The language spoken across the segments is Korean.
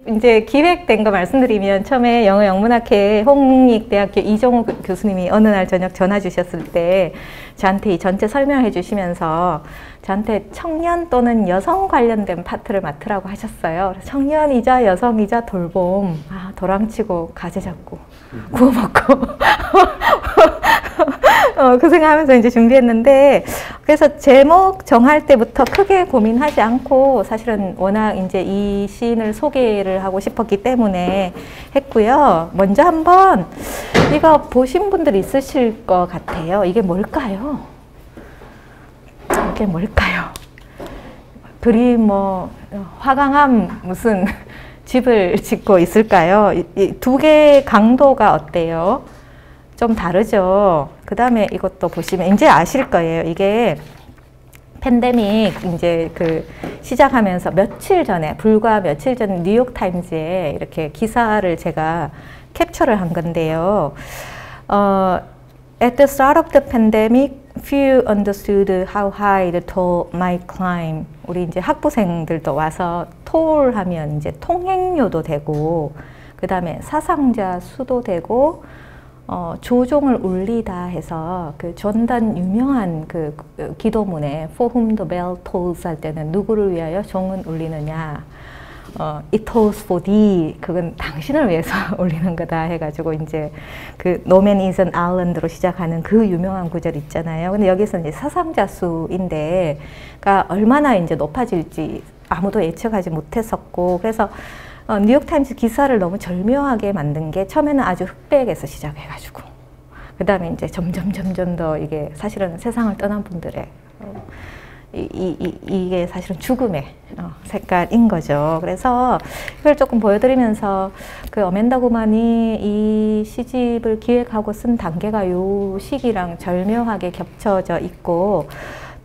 이제 기획된 거 말씀드리면 처음에 영어 영문학회 홍익대학교 이종호 교수님이 어느 날 저녁 전화 주셨을 때 저한테 이 전체 설명해 주시면서 저한테 청년 또는 여성 관련된 파트를 맡으라고 하셨어요. 청년이자 여성이자 돌봄, 도랑치고 가재 잡고 구워 먹고 그 생각하면서 이제 준비했는데, 그래서 제목 정할 때부터 크게 고민하지 않고 사실은 워낙 이제 이 시인을 소개를 하고 싶었기 때문에 했고요. 먼저 한번 이거 보신 분들 있으실 것 같아요. 이게 뭘까요? 이게 뭘까요? 그리 뭐 화강암 무슨 집을 짓고 있을까요? 이 두 개의 강도가 어때요? 좀 다르죠. 그 다음에 이것도 보시면 이제 아실 거예요. 이게 팬데믹 이제 그 시작하면서 며칠 전에, 불과 며칠 전 뉴욕 타임즈에 이렇게 기사를 제가 캡처를 한 건데요. At the start of the pandemic, few understood how high the toll might climb. 우리 이제 학부생들도 와서 toll 하면 이제 통행료도 되고, 그 다음에 사상자 수도 되고, 조종을 울리다 해서 그 전단 유명한 그 기도문에 For whom the bell tolls 할 때는 누구를 위하여 종은 울리느냐, It tolls for thee, 그건 당신을 위해서 울리는 거다 해가지고 이제 그 No man is an island로 시작하는 그 유명한 구절 있잖아요. 근데 여기서 이제 사상자 수인데 가 얼마나 이제 높아질지 아무도 예측하지 못했었고, 그래서 뉴욕타임스 기사를 너무 절묘하게 만든 게 처음에는 아주 흑백에서 시작해가지고 그 다음에 이제 점점 더 이게 사실은 세상을 떠난 분들의 이게 사실은 죽음의 색깔인 거죠. 그래서 이걸 조금 보여드리면서 그 어멘다 고만이 이 시집을 기획하고 쓴 단계가 요 시기랑 절묘하게 겹쳐져 있고,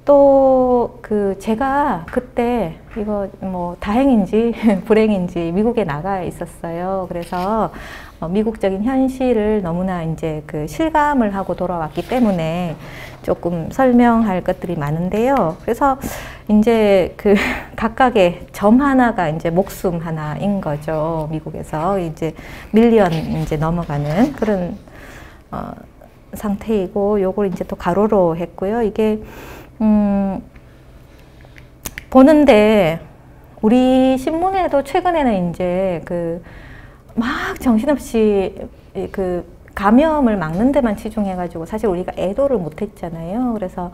또 그 제가 그때 이거 뭐 다행인지 불행인지 미국에 나가 있었어요. 그래서 미국적인 현실을 너무나 이제 그 실감을 하고 돌아왔기 때문에 조금 설명할 것들이 많은데요. 그래서 이제 그 각각의 점 하나가 이제 목숨 하나인 거죠. 미국에서 이제 밀리언 이제 넘어가는 그런 상태이고, 요걸 이제 또 가로로 했고요. 이게 보는데 우리 신문에도 최근에는 이제 그 막 정신없이 그 감염을 막는 데만 치중해가지고 사실 우리가 애도를 못했잖아요. 그래서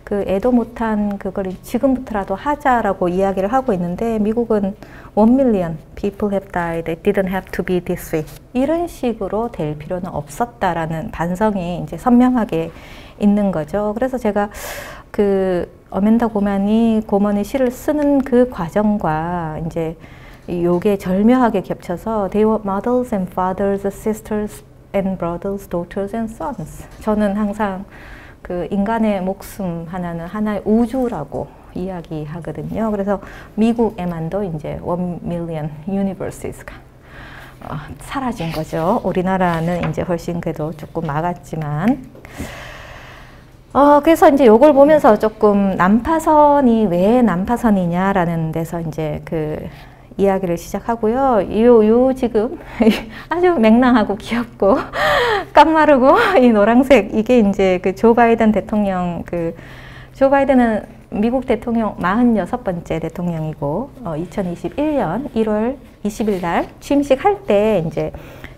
그 애도 못한 그걸 지금부터라도 하자라고 이야기를 하고 있는데, 미국은 1 million people have died. It didn't have to be this way. 이런 식으로 될 필요는 없었다라는 반성이 이제 선명하게 있는 거죠. 그래서 제가 그 어멘다 고먼이 시를 쓰는 그 과정과 이제 요게 절묘하게 겹쳐서 They were mothers and fathers, sisters and brothers, daughters and sons. 저는 항상 그 인간의 목숨 하나는 하나의 우주라고 이야기하거든요. 그래서 미국에만도 이제 1 million universes가 사라진 거죠. 우리나라는 이제 훨씬 그래도 조금 막았지만. 그래서 이제 요걸 보면서 조금 난파선이 왜 난파선이냐라는 데서 이제 그 이야기를 시작하고요. 요 지금 아주 맹랑하고 귀엽고 깡마르고 이 노란색, 이게 이제 그 조 바이든 대통령, 조 바이든은 미국 대통령 46번째 대통령이고 2021년 1월 20일 날 취임식 할 때 이제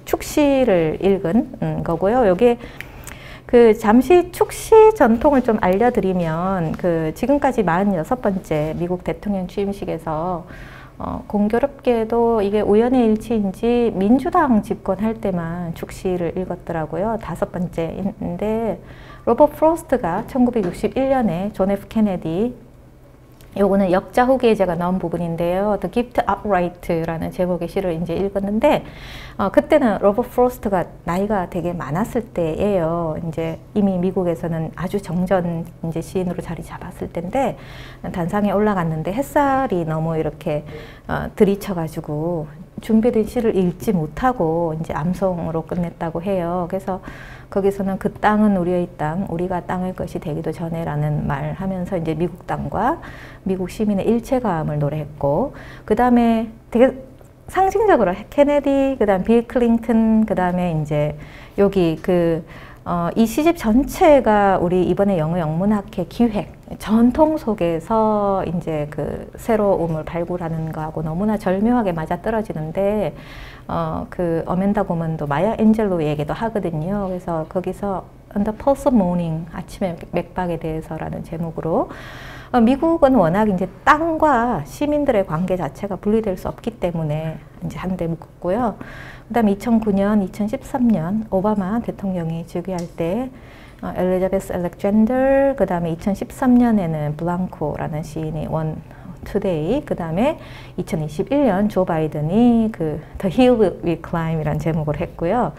축시를 읽은 거고요. 요게 그 잠시 축시 전통을 좀 알려드리면, 그 지금까지 46번째 미국 대통령 취임식에서 공교롭게도 이게 우연의 일치인지 민주당 집권할 때만 축시를 읽었더라고요. 5번째인데 로버트 프로스트가 1961년에 존 F 케네디, 요거는 역자 후기에 제가 넣은 부분인데요. The Gift Outright라는 제목의 시를 이제 읽었는데, 그때는 로버트 프로스트가 나이가 되게 많았을 때예요. 이제 이미 미국에서는 아주 정전 이제 시인으로 자리 잡았을 때인데, 단상에 올라갔는데 햇살이 너무 이렇게 들이쳐가지고 준비된 시를 읽지 못하고 이제 암송으로 끝냈다고 해요. 그래서 거기서는 그 땅은 우리의 땅, 우리가 땅의 것이 되기도 전에 라는 말 하면서 이제 미국 땅과 미국 시민의 일체감을 노래했고, 그 다음에 되게 상징적으로 케네디, 그다음 빌 클린턴, 그다음에 이제 여기 이 시집 전체가 우리 이번에 영어 영문학회 기획 전통 속에서 이제 그 새로움을 발굴하는 거하고 너무나 절묘하게 맞아떨어지는데 그 어멘다 고먼도 마야 앤젤로 얘기도 하거든요. 그래서 거기서 On the Pulse of Morning, 아침의 맥박에 대해서라는 제목으로 미국은 워낙 이제 땅과 시민들의 관계 자체가 분리될 수 없기 때문에 이제 한데 묶었고요. 그다음에 2009년, 2013년 오바마 대통령이 즉위할 때 엘리자베스 알렉젠더, 그다음에 2013년에는 블랑코라는 시인이 원 투데이, 그다음에 2021년 조 바이든이 그 The Hill We Climb이라는 제목을 했고요.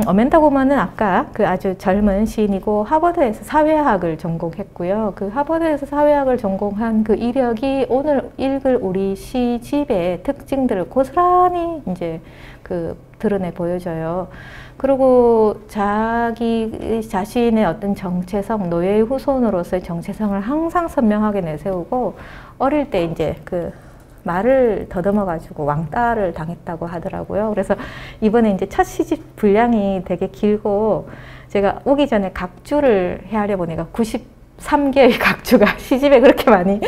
어멘다 고먼은 아까 그 아주 젊은 시인이고 하버드에서 사회학을 전공했고요. 그 하버드에서 사회학을 전공한 그 이력이 오늘 읽을 우리 시집의 특징들을 고스란히 이제 그 드러내 보여줘요. 그리고 자기 자신의 어떤 정체성, 노예의 후손으로서의 정체성을 항상 선명하게 내세우고 어릴 때 이제 그 말을 더듬어가지고 왕따를 당했다고 하더라고요. 그래서 이번에 이제 첫 시집 분량이 되게 길고 제가 오기 전에 각주를 헤아려 보니까 93개의 각주가 시집에 그렇게 많이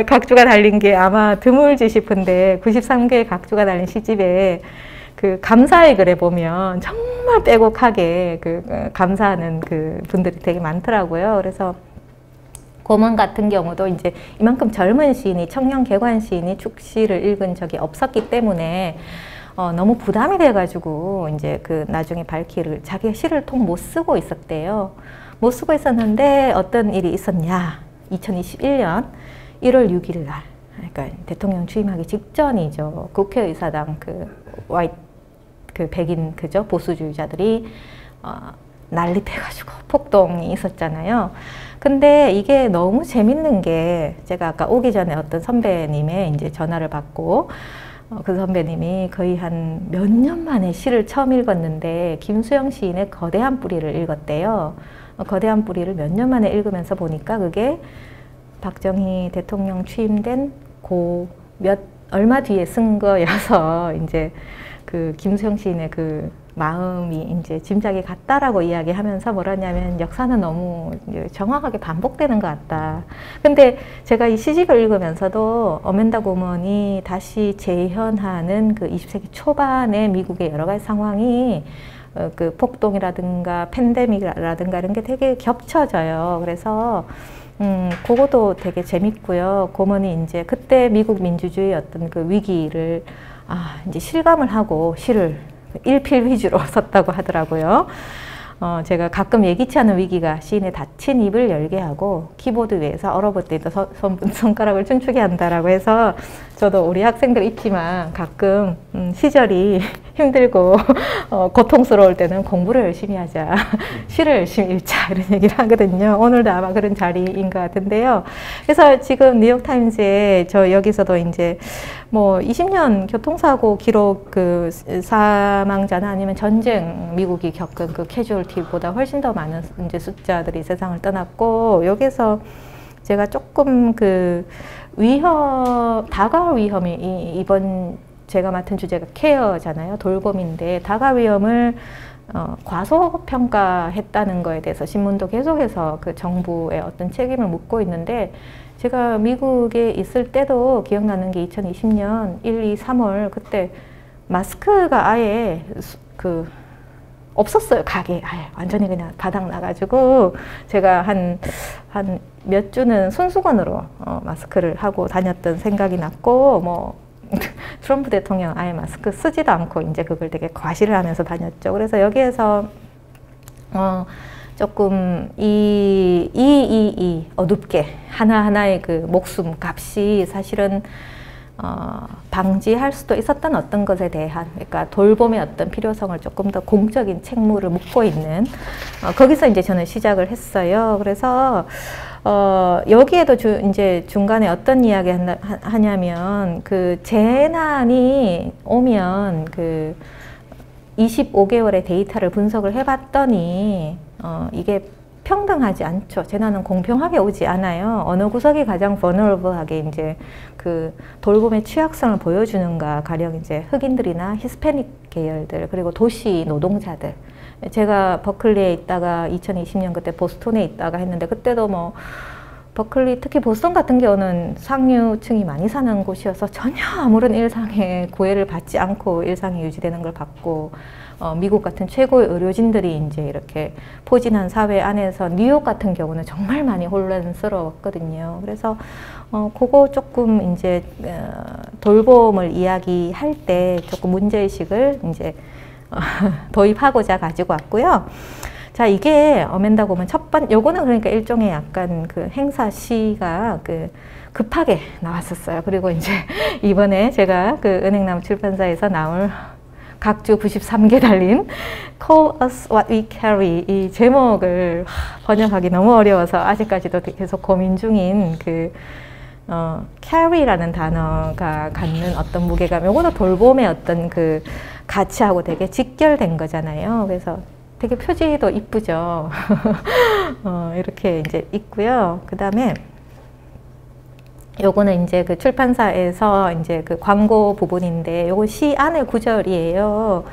각주가 달린 게 아마 드물지 싶은데 93개의 각주가 달린 시집에 그 감사의 글에 보면 정말 빼곡하게 감사하는 그 분들이 되게 많더라고요. 그래서 고먼 같은 경우도 이제 이만큼 젊은 시인이, 청년 개관 시인이 축시를 읽은 적이 없었기 때문에 너무 부담이 돼가지고 이제 그 나중에 밝히를 자기 시를 통 못 쓰고 있었대요. 못 쓰고 있었는데 어떤 일이 있었냐? 2021년 1월 6일 날, 그러니까 대통령 취임하기 직전이죠. 국회의사당 백인 그죠 보수주의자들이 난립해가지고 폭동이 있었잖아요. 근데 이게 너무 재밌는 게 제가 아까 오기 전에 어떤 선배님의 이제 전화를 받고 그 선배님이 거의 한 몇 년 만에 시를 처음 읽었는데 김수영 시인의 거대한 뿌리를 읽었대요. 거대한 뿌리를 몇 년 만에 읽으면서 보니까 그게 박정희 대통령 취임된 얼마 뒤에 쓴 거여서 이제 그 김수영 시인의 그 마음이 이제 짐작이 갔다라고 이야기하면서 뭐라냐면 역사는 너무 정확하게 반복되는 것 같다. 근데 제가 이 시집을 읽으면서도 어멘다 고먼이 다시 재현하는 그 20세기 초반의 미국의 여러 가지 상황이 그 폭동이라든가 팬데믹이라든가 이런 게 되게 겹쳐져요. 그래서 그것도 되게 재밌고요. 고먼이 이제 그때 미국 민주주의 어떤 그 위기를 이제 실감을 하고 시를 일필 위주로 썼다고 하더라고요. 제가 가끔 예기치 않은 위기가 시인의 닫힌 입을 열게 하고 키보드 위에서 얼어붙어있던 손가락을 춤추게 한다라고 해서 저도 우리 학생들 있지만 가끔 시절이 힘들고 고통스러울 때는 공부를 열심히 하자, 시를 열심히 읽자 이런 얘기를 하거든요. 오늘도 아마 그런 자리인 것 같은데요. 그래서 지금 뉴욕타임즈에 저 여기서도 이제 뭐 20년 교통사고 기록 그 사망자나 아니면 전쟁 미국이 겪은 그 캐주얼티보다 훨씬 더 많은 이제 숫자들이 세상을 떠났고, 여기서 제가 조금 그 다가올 위험이 이번 제가 맡은 주제가 케어잖아요. 돌봄인데 다가올 위험을 과소평가했다는 거에 대해서 신문도 계속해서 그 정부의 어떤 책임을 묻고 있는데, 제가 미국에 있을 때도 기억나는 게 2020년 1, 2, 3월 그때 마스크가 아예 없었어요. 가게에 아예 완전히 그냥 바닥 나가지고 제가 한 몇 주는 손수건으로 마스크를 하고 다녔던 생각이 났고, 뭐 트럼프 대통령 아예 마스크 쓰지도 않고 이제 그걸 되게 과시를 하면서 다녔죠. 그래서 여기에서 조금 어둡게 하나하나의 그 목숨 값이 사실은 방지할 수도 있었던 어떤 것에 대한, 그러니까 돌봄의 어떤 필요성을 조금 더 공적인 책무를 묻고 있는 거기서 이제 저는 시작을 했어요. 그래서 여기에도 이제 중간에 어떤 이야기 하냐면 그 재난이 오면 그 25개월의 데이터를 분석을 해봤더니 이게 평등하지 않죠. 재난은 공평하게 오지 않아요. 어느 구석이 가장 vulnerable하게 이제 그 돌봄의 취약성을 보여주는가, 가령 이제 흑인들이나 히스패닉 계열들, 그리고 도시 노동자들. 제가 버클리에 있다가 2020년 그때 보스턴에 있다가 했는데, 그때도 뭐 버클리, 특히 보스턴 같은 경우는 상류층이 많이 사는 곳이어서 전혀 아무런 일상의 구애를 받지 않고 일상이 유지되는 걸 봤고, 미국 같은 최고의 의료진들이 이제 이렇게 포진한 사회 안에서, 뉴욕 같은 경우는 정말 많이 혼란스러웠거든요. 그래서 그거 조금 이제 돌봄을 이야기할 때 조금 문제의식을 이제 도입하고자 가지고 왔고요. 자, 이게 어멘다 고먼 요거는 그러니까 일종의 약간 그 행사 시가 그 급하게 나왔었어요. 그리고 이제 이번에 제가 그 은행나무 출판사에서 나올 각주 93개 달린 Call Us What We Carry, 이 제목을 번역하기 너무 어려워서 아직까지도 계속 고민 중인 그 carry라는 단어가 갖는 어떤 무게감, 요거는 돌봄의 어떤 그 가치하고 되게 직결된 거잖아요. 그래서 되게 표지도 이쁘죠. 이렇게 이제 있고요. 그 다음에 요거는 이제 그 출판사에서 이제 그 광고 부분인데, 요거 시 안의 구절이에요.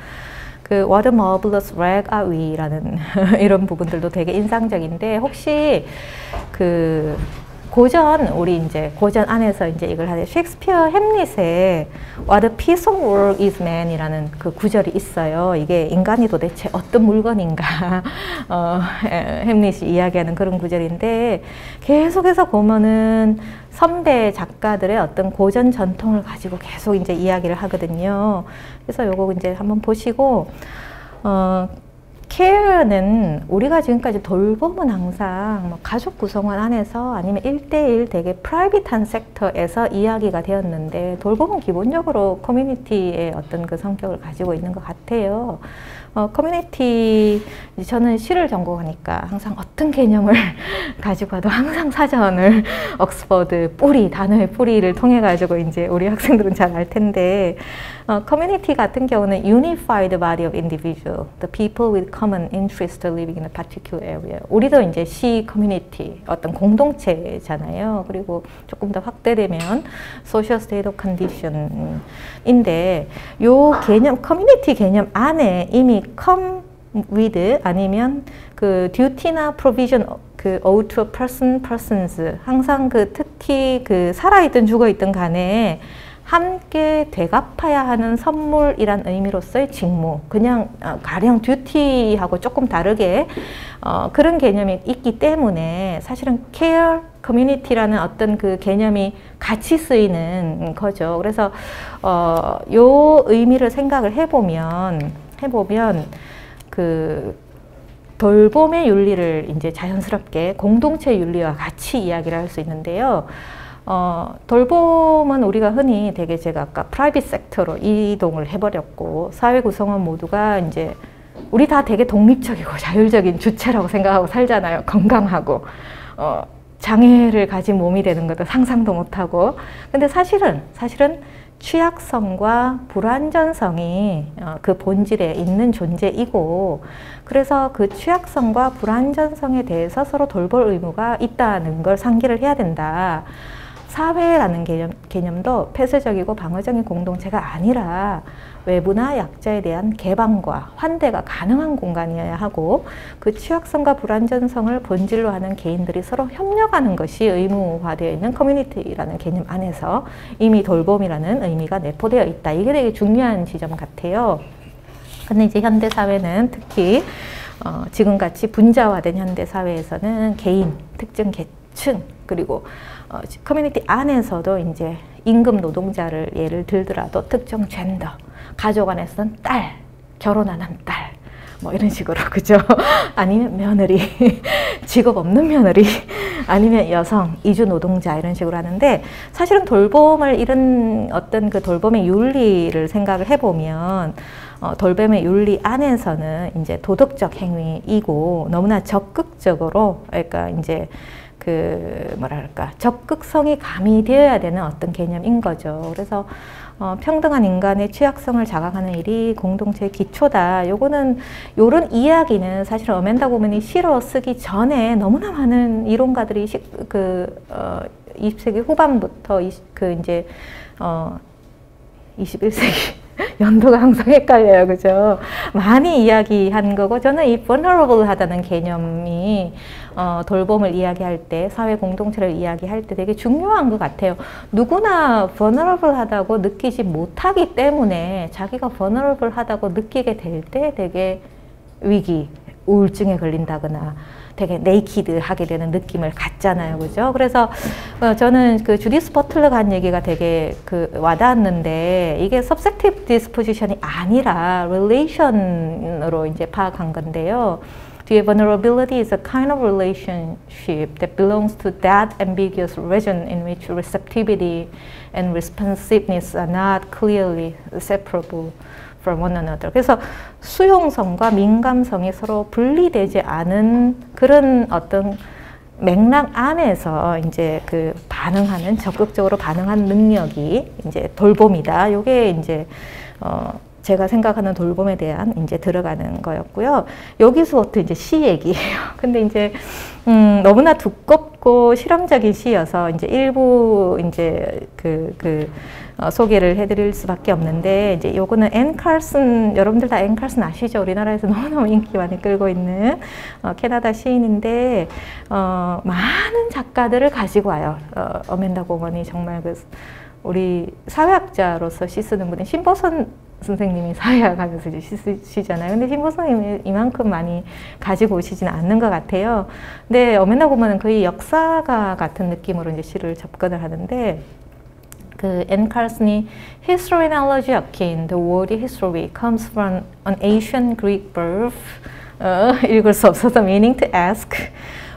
그 What a marvelous rag are we 라는 이런 부분들도 되게 인상적인데, 혹시 그 고전, 우리 이제 고전 안에서 이제 이걸 하는 셰익스피어 햄릿의 What a piece of work is man 이라는 그 구절이 있어요. 이게 인간이 도대체 어떤 물건인가 햄릿이 이야기하는 그런 구절인데, 계속해서 보면은 선배 작가들의 어떤 고전 전통을 가지고 계속 이제 이야기를 하거든요. 그래서 요거 이제 한번 보시고, 케어는 우리가 지금까지 돌봄은 항상 뭐 가족 구성원 안에서 아니면 1대1 되게 프라이빗한 섹터에서 이야기가 되었는데, 돌봄은 기본적으로 커뮤니티의 어떤 그 성격을 가지고 있는 것 같아요. 커뮤니티, 저는 시를 전공하니까 항상 어떤 개념을 가지고 와도 항상 사전을 옥스퍼드 뿌리, 단어의 뿌리를 통해 가지고 이제 우리 학생들은 잘 알 텐데, 커뮤니티 같은 경우는 unified body of individual, the people with common interest living in a particular area. 우리도 이제 시 커뮤니티, 어떤 공동체잖아요. 그리고 조금 더 확대되면 social state of condition인데, 요 개념, 커뮤니티 개념 안에 이미 come with 아니면 그 duty나 provision 그 owed to a person, persons, 항상 그 특히 그 살아있든 죽어있든 간에 함께 되갚아야 하는 선물이란 의미로서의 직무, 그냥 가령 듀티하고 조금 다르게 그런 개념이 있기 때문에 사실은 care 커뮤니티라는 어떤 그 개념이 같이 쓰이는 거죠. 그래서 요 의미를 생각을 해보면 그 돌봄의 윤리를 이제 자연스럽게 공동체 윤리와 같이 이야기를 할 수 있는데요. 돌봄은 우리가 흔히 되게, 제가 아까 프라이빗 섹터로 이동을 해버렸고, 사회 구성원 모두가 이제 우리 다 되게 독립적이고 자율적인 주체라고 생각하고 살잖아요. 건강하고 장애를 가진 몸이 되는 것도 상상도 못하고. 근데 사실은 취약성과 불완전성이 그 본질에 있는 존재이고, 그래서 그 취약성과 불완전성에 대해서 서로 돌볼 의무가 있다는 걸 상기를 해야 된다. 사회라는 개념도 폐쇄적이고 방어적인 공동체가 아니라 외부나 약자에 대한 개방과 환대가 가능한 공간이어야 하고, 그 취약성과 불완전성을 본질로 하는 개인들이 서로 협력하는 것이 의무화되어 있는 커뮤니티라는 개념 안에서 이미 돌봄이라는 의미가 내포되어 있다. 이게 되게 중요한 지점 같아요. 근데 이제 현대사회는 특히 지금같이 분자화된 현대사회에서는 개인, 특정 계층, 그리고 커뮤니티 안에서도 이제 임금 노동자를 예를 들더라도 특정 젠더, 가족 안에서는 딸, 결혼하는 딸, 뭐 이런 식으로, 그죠? 아니면 며느리, 직업 없는 며느리, 아니면 여성, 이주 노동자, 이런 식으로 하는데, 사실은 돌봄을, 이런 어떤 그 돌봄의 윤리를 생각을 해보면, 돌봄의 윤리 안에서는 이제 도덕적 행위이고, 너무나 적극적으로, 그러니까 이제 뭐랄까 적극성이 가미되어야 되는 어떤 개념인 거죠. 그래서 평등한 인간의 취약성을 자각하는 일이 공동체의 기초다. 요거는 요런 이야기는 사실 어멘다 고먼이 시로 쓰기 전에 너무나 많은 이론가들이 20세기 후반부터 이제 21세기 연도가 항상 헷갈려요. 그죠? 많이 이야기한 거고, 저는 이 vulnerable 하다는 개념이 돌봄을 이야기할 때, 사회 공동체를 이야기할 때 되게 중요한 것 같아요. 누구나 vulnerable 하다고 느끼지 못하기 때문에 자기가 vulnerable 하다고 느끼게 될 때 되게 위기, 우울증에 걸린다거나 되게 네이키드 하게 되는 느낌을 갖잖아요. 그죠? 그래서 저는 그 주디스 버틀러가 한 얘기가 되게 와닿았는데, 이게 subjective disposition이 아니라 relation으로 이제 파악한 건데요. 뒤에 vulnerability is a kind of relationship that belongs to that ambiguous region in which receptivity and responsiveness are not clearly separable from one another. 그래서 수용성과 민감성이 서로 분리되지 않은 그런 어떤 맥락 안에서 이제 반응하는, 적극적으로 반응하는 능력이 이제 돌봄이다. 요게 이제 제가 생각하는 돌봄에 대한 이제 들어가는 거였고요. 여기서부터 이제 시 얘기예요. 근데 이제 너무나 두껍고 실험적인 시여서 이제 일부 이제 소개를 해드릴 수밖에 없는데, 이제 요거는 앤 칼슨, 여러분들 다 앤 칼슨 아시죠? 우리나라에서 너무너무 인기 많이 끌고 있는 캐나다 시인인데, 많은 작가들을 가지고 와요. 어멘다 고먼이 정말 우리 사회학자로서 시 쓰는 분이 신보선 선생님이 사회학 하면서 이제 시 쓰시잖아요. 근데 신보선님이 이만큼 많이 가지고 오시지는 않는 것 같아요. 근데 어멘다 고먼은 거의 역사가 같은 느낌으로 이제 시를 접근을 하는데, 앤 칼슨이 history analogy akin, the word history comes from an ancient Greek verb, 읽을 수 없어서 meaning to ask,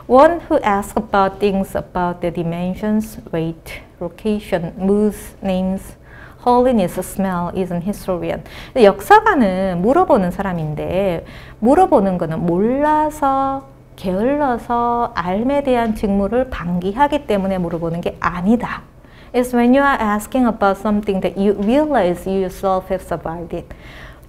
one who asks about things about their dimensions, weight, location, moods, names, holiness, smell is an historian. 역사가는 물어보는 사람인데, 물어보는 거는 몰라서 게을러서 알에 대한 직무를 방기하기 때문에 물어보는 게 아니다. It's when you are asking about something that you realize you yourself have survived it.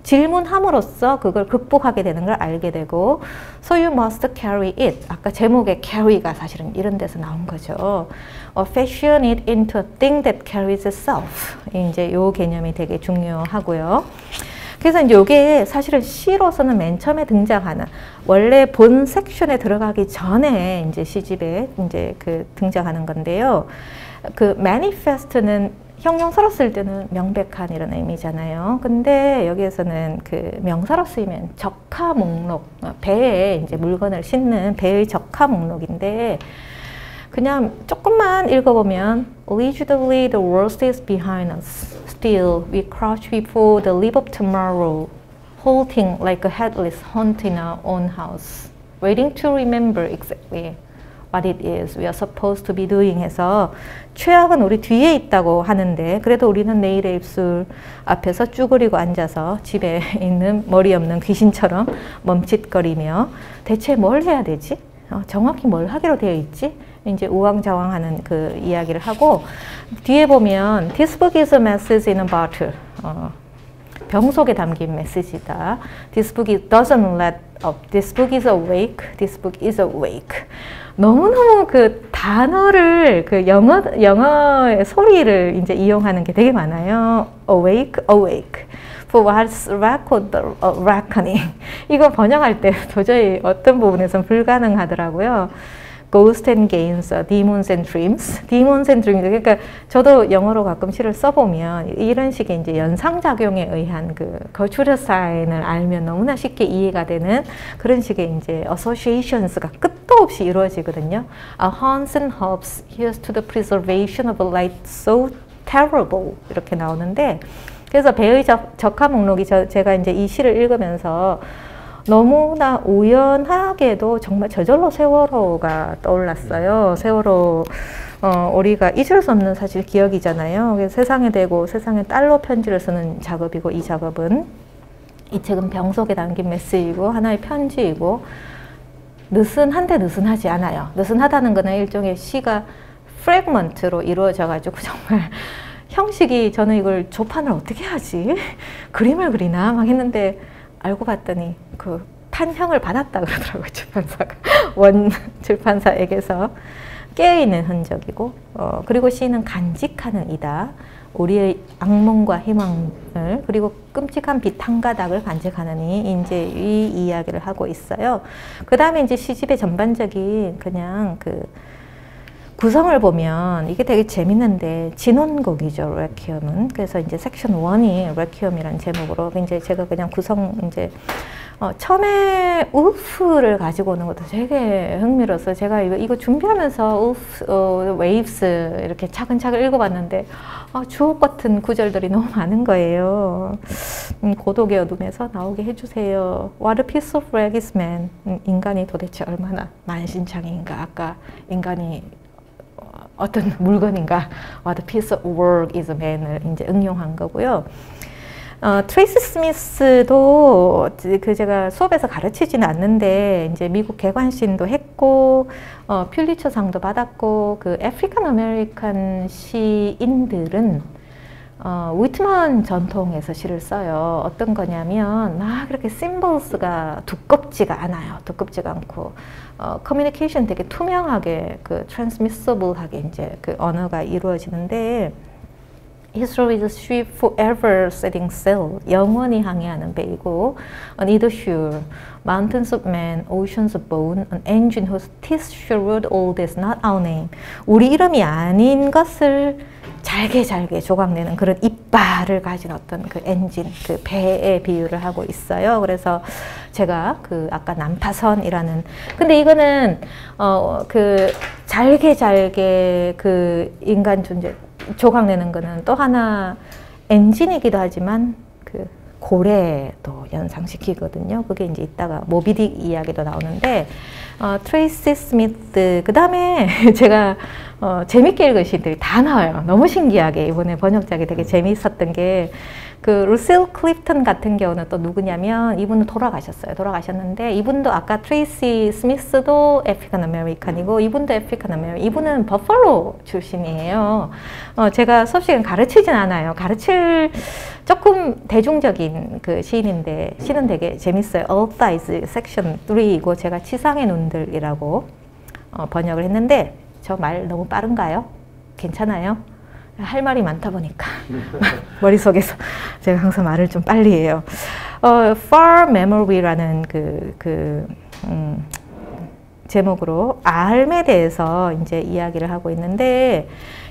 질문함으로써 그걸 극복하게 되는 걸 알게 되고, so you must carry it. 아까 제목의 carry가 사실은 이런 데서 나온 거죠. Fashion it into a thing that carries itself. 이제 요 개념이 되게 중요하고요. 그래서 이제 요게 사실은 시로서는 맨 처음에 등장하는, 원래 본 섹션에 들어가기 전에 이제 시집에 이제 등장하는 건데요. manifest는 형용사로 쓸 때는 명백한 이런 의미잖아요. 근데 여기에서는 명사로 쓰이면 적하 목록, 배에 이제 물건을 싣는 배의 적하 목록인데, 그냥 조금만 읽어보면 Allegedly the worst is behind us. Still we crouch before the leap of tomorrow, halting like a headless hunt in our own house, waiting to remember exactly what it is we are supposed to be doing 해서, 최악은 우리 뒤에 있다고 하는데 그래도 우리는 내일의 입술 앞에서 쭈그리고 앉아서 집에 있는 머리 없는 귀신처럼 멈칫거리며 대체 뭘 해야 되지? 정확히 뭘 하기로 되어 있지? 이제 우왕좌왕하는 이야기를 하고, 뒤에 보면 This book is a message in a bottle. 병 속에 담긴 메시지다. This book doesn't let up. This book is awake. This book is awake. 너무너무 단어를 영어의 소리를 이제 이용하는 게 되게 많아요. Awake, awake. For what's record, reckoning. 이거 번역할 때 도저히 어떤 부분에선 불가능하더라고요. Ghosts and Gains, Demons and Dreams. Demons and Dreams. 그러니까 저도 영어로 가끔 시를 써보면 이런 식의 이제 연상작용에 의한 거추려 사인을 알면 너무나 쉽게 이해가 되는 그런 식의 이제 associations가 끝도 없이 이루어지거든요. A haunts and hopes, here's to the preservation of a light so terrible. 이렇게 나오는데, 그래서 배의 적하 목록이 제가 이제 이 시를 읽으면서 너무나 우연하게도 정말 저절로 세월호가 떠올랐어요. 세월호, 우리가 잊을 수 없는 사실 기억이잖아요. 그래서 세상에 대고 세상에 딸로 편지를 쓰는 작업이고, 이 작업은, 이 책은 병 속에 담긴 메시지이고 하나의 편지이고, 느슨한데 느슨하지 않아요. 느슨하다는 거는 일종의 시가 프래그먼트로 이루어져 가지고 정말 형식이 저는 이걸 조판을 어떻게 하지? 그림을 그리나? 막 했는데 알고 봤더니 그 판형을 받았다 그러더라고요. 출판사가. 원 출판사에게서 깨어있는 흔적이고 그리고 시는 간직하는 이다. 우리의 악몽과 희망을 그리고 끔찍한 빛 한 가닥을 간직하느니 이제 이 이야기를 하고 있어요. 그 다음에 이제 시집의 전반적인 그냥 그 구성을 보면 이게 되게 재밌는데 진원곡이죠, 레퀴엄은. 그래서 이제 섹션 1이 레퀴엄이라는 제목으로 이제 제가 그냥 구성 이제 처음에 울프를 가지고 오는 것도 되게 흥미로워서 제가 이거 준비하면서 울프, 웨이브스 이렇게 차근차근 읽어봤는데 주옥 같은 구절들이 너무 많은 거예요. 고독의 어둠에서 나오게 해주세요. What a piece of rag is man. 인간이 도대체 얼마나 만신창이인가. 아까 인간이 어떤 물건인가. What a piece of work is a man을 이제 응용한 거고요. 트레이시 스미스도 그 제가 수업에서 가르치지는 않는데 이제 미국 개관신도 했고 퓰리처상도 받았고 그 아프리칸 아메리칸 시인들은 위트먼 전통에서 시를 써요. 어떤 거냐면 막 그렇게 심볼스가 두껍지가 않아요. 두껍지가 않고 커뮤니케이션 되게 투명하게 그 트랜스미서블하게 이제 그 언어가 이루어지는데 History is a ship forever setting sail. 영원히 항해하는 배이고 An either sure, mountains of man, oceans of bone, an engine whose teeth shrewd old is not our name. 우리 이름이 아닌 것을 잘게 잘게 조각내는 그런 이빨을 가진 어떤 그 엔진, 그 배에 비유를 하고 있어요. 그래서 제가 그 아까 난파선이라는 근데 이거는 그 잘게 잘게 그 인간 존재 조각내는 거는 또 하나 엔진이기도 하지만 그 고래도 연상시키거든요. 그게 이제 이따가 모비딕 이야기도 나오는데 트레이시 스미스 그 다음에 제가 재밌게 읽은 시들이 다 나와요. 너무 신기하게 이번에 번역작이 되게 재미있었던 게 그 루실 클리프턴 같은 경우는 또 누구냐면 이분은 돌아가셨어요. 돌아가셨는데 이분도 아까 트레이시 스미스도 아프리칸 아메리칸이고 이분도 아프리칸 아메리칸 이분은 버펄로 출신이에요. 제가 수업 시간 가르치진 않아요. 가르칠 조금 대중적인 그 시인인데 시는 되게 재밌어요. All Thighs 섹션 3이고 제가 치상의 눈들이라고 번역을 했는데 저 말 너무 빠른가요? 괜찮아요? 할 말이 많다 보니까 머릿속에서 제가 항상 말을 좀 빨리 해요. Far Memory라는 제목으로 삶에 대해서 이제 이야기를 하고 있는데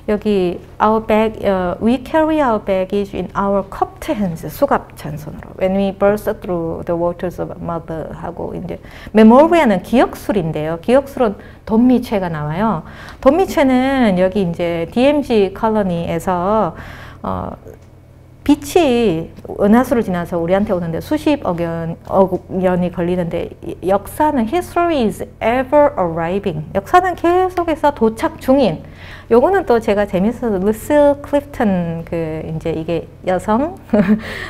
여기 our bag, we carry our baggage in our cupped hands, 수갑 찬손으로. When we burst through the waters of mother 하고 이제 메모리아는 기억술인데요. 기억술은 돈미체가 나와요. 돈미체는 여기 이제 DMZ 컬러니에서 빛이 은하수를 지나서 우리한테 오는데 수십억 년이 걸리는데 역사는 history is ever arriving. 역사는 계속해서 도착 중인. 요거는 또 제가 재밌어서 루실 클리프턴 그 이제 이게 여성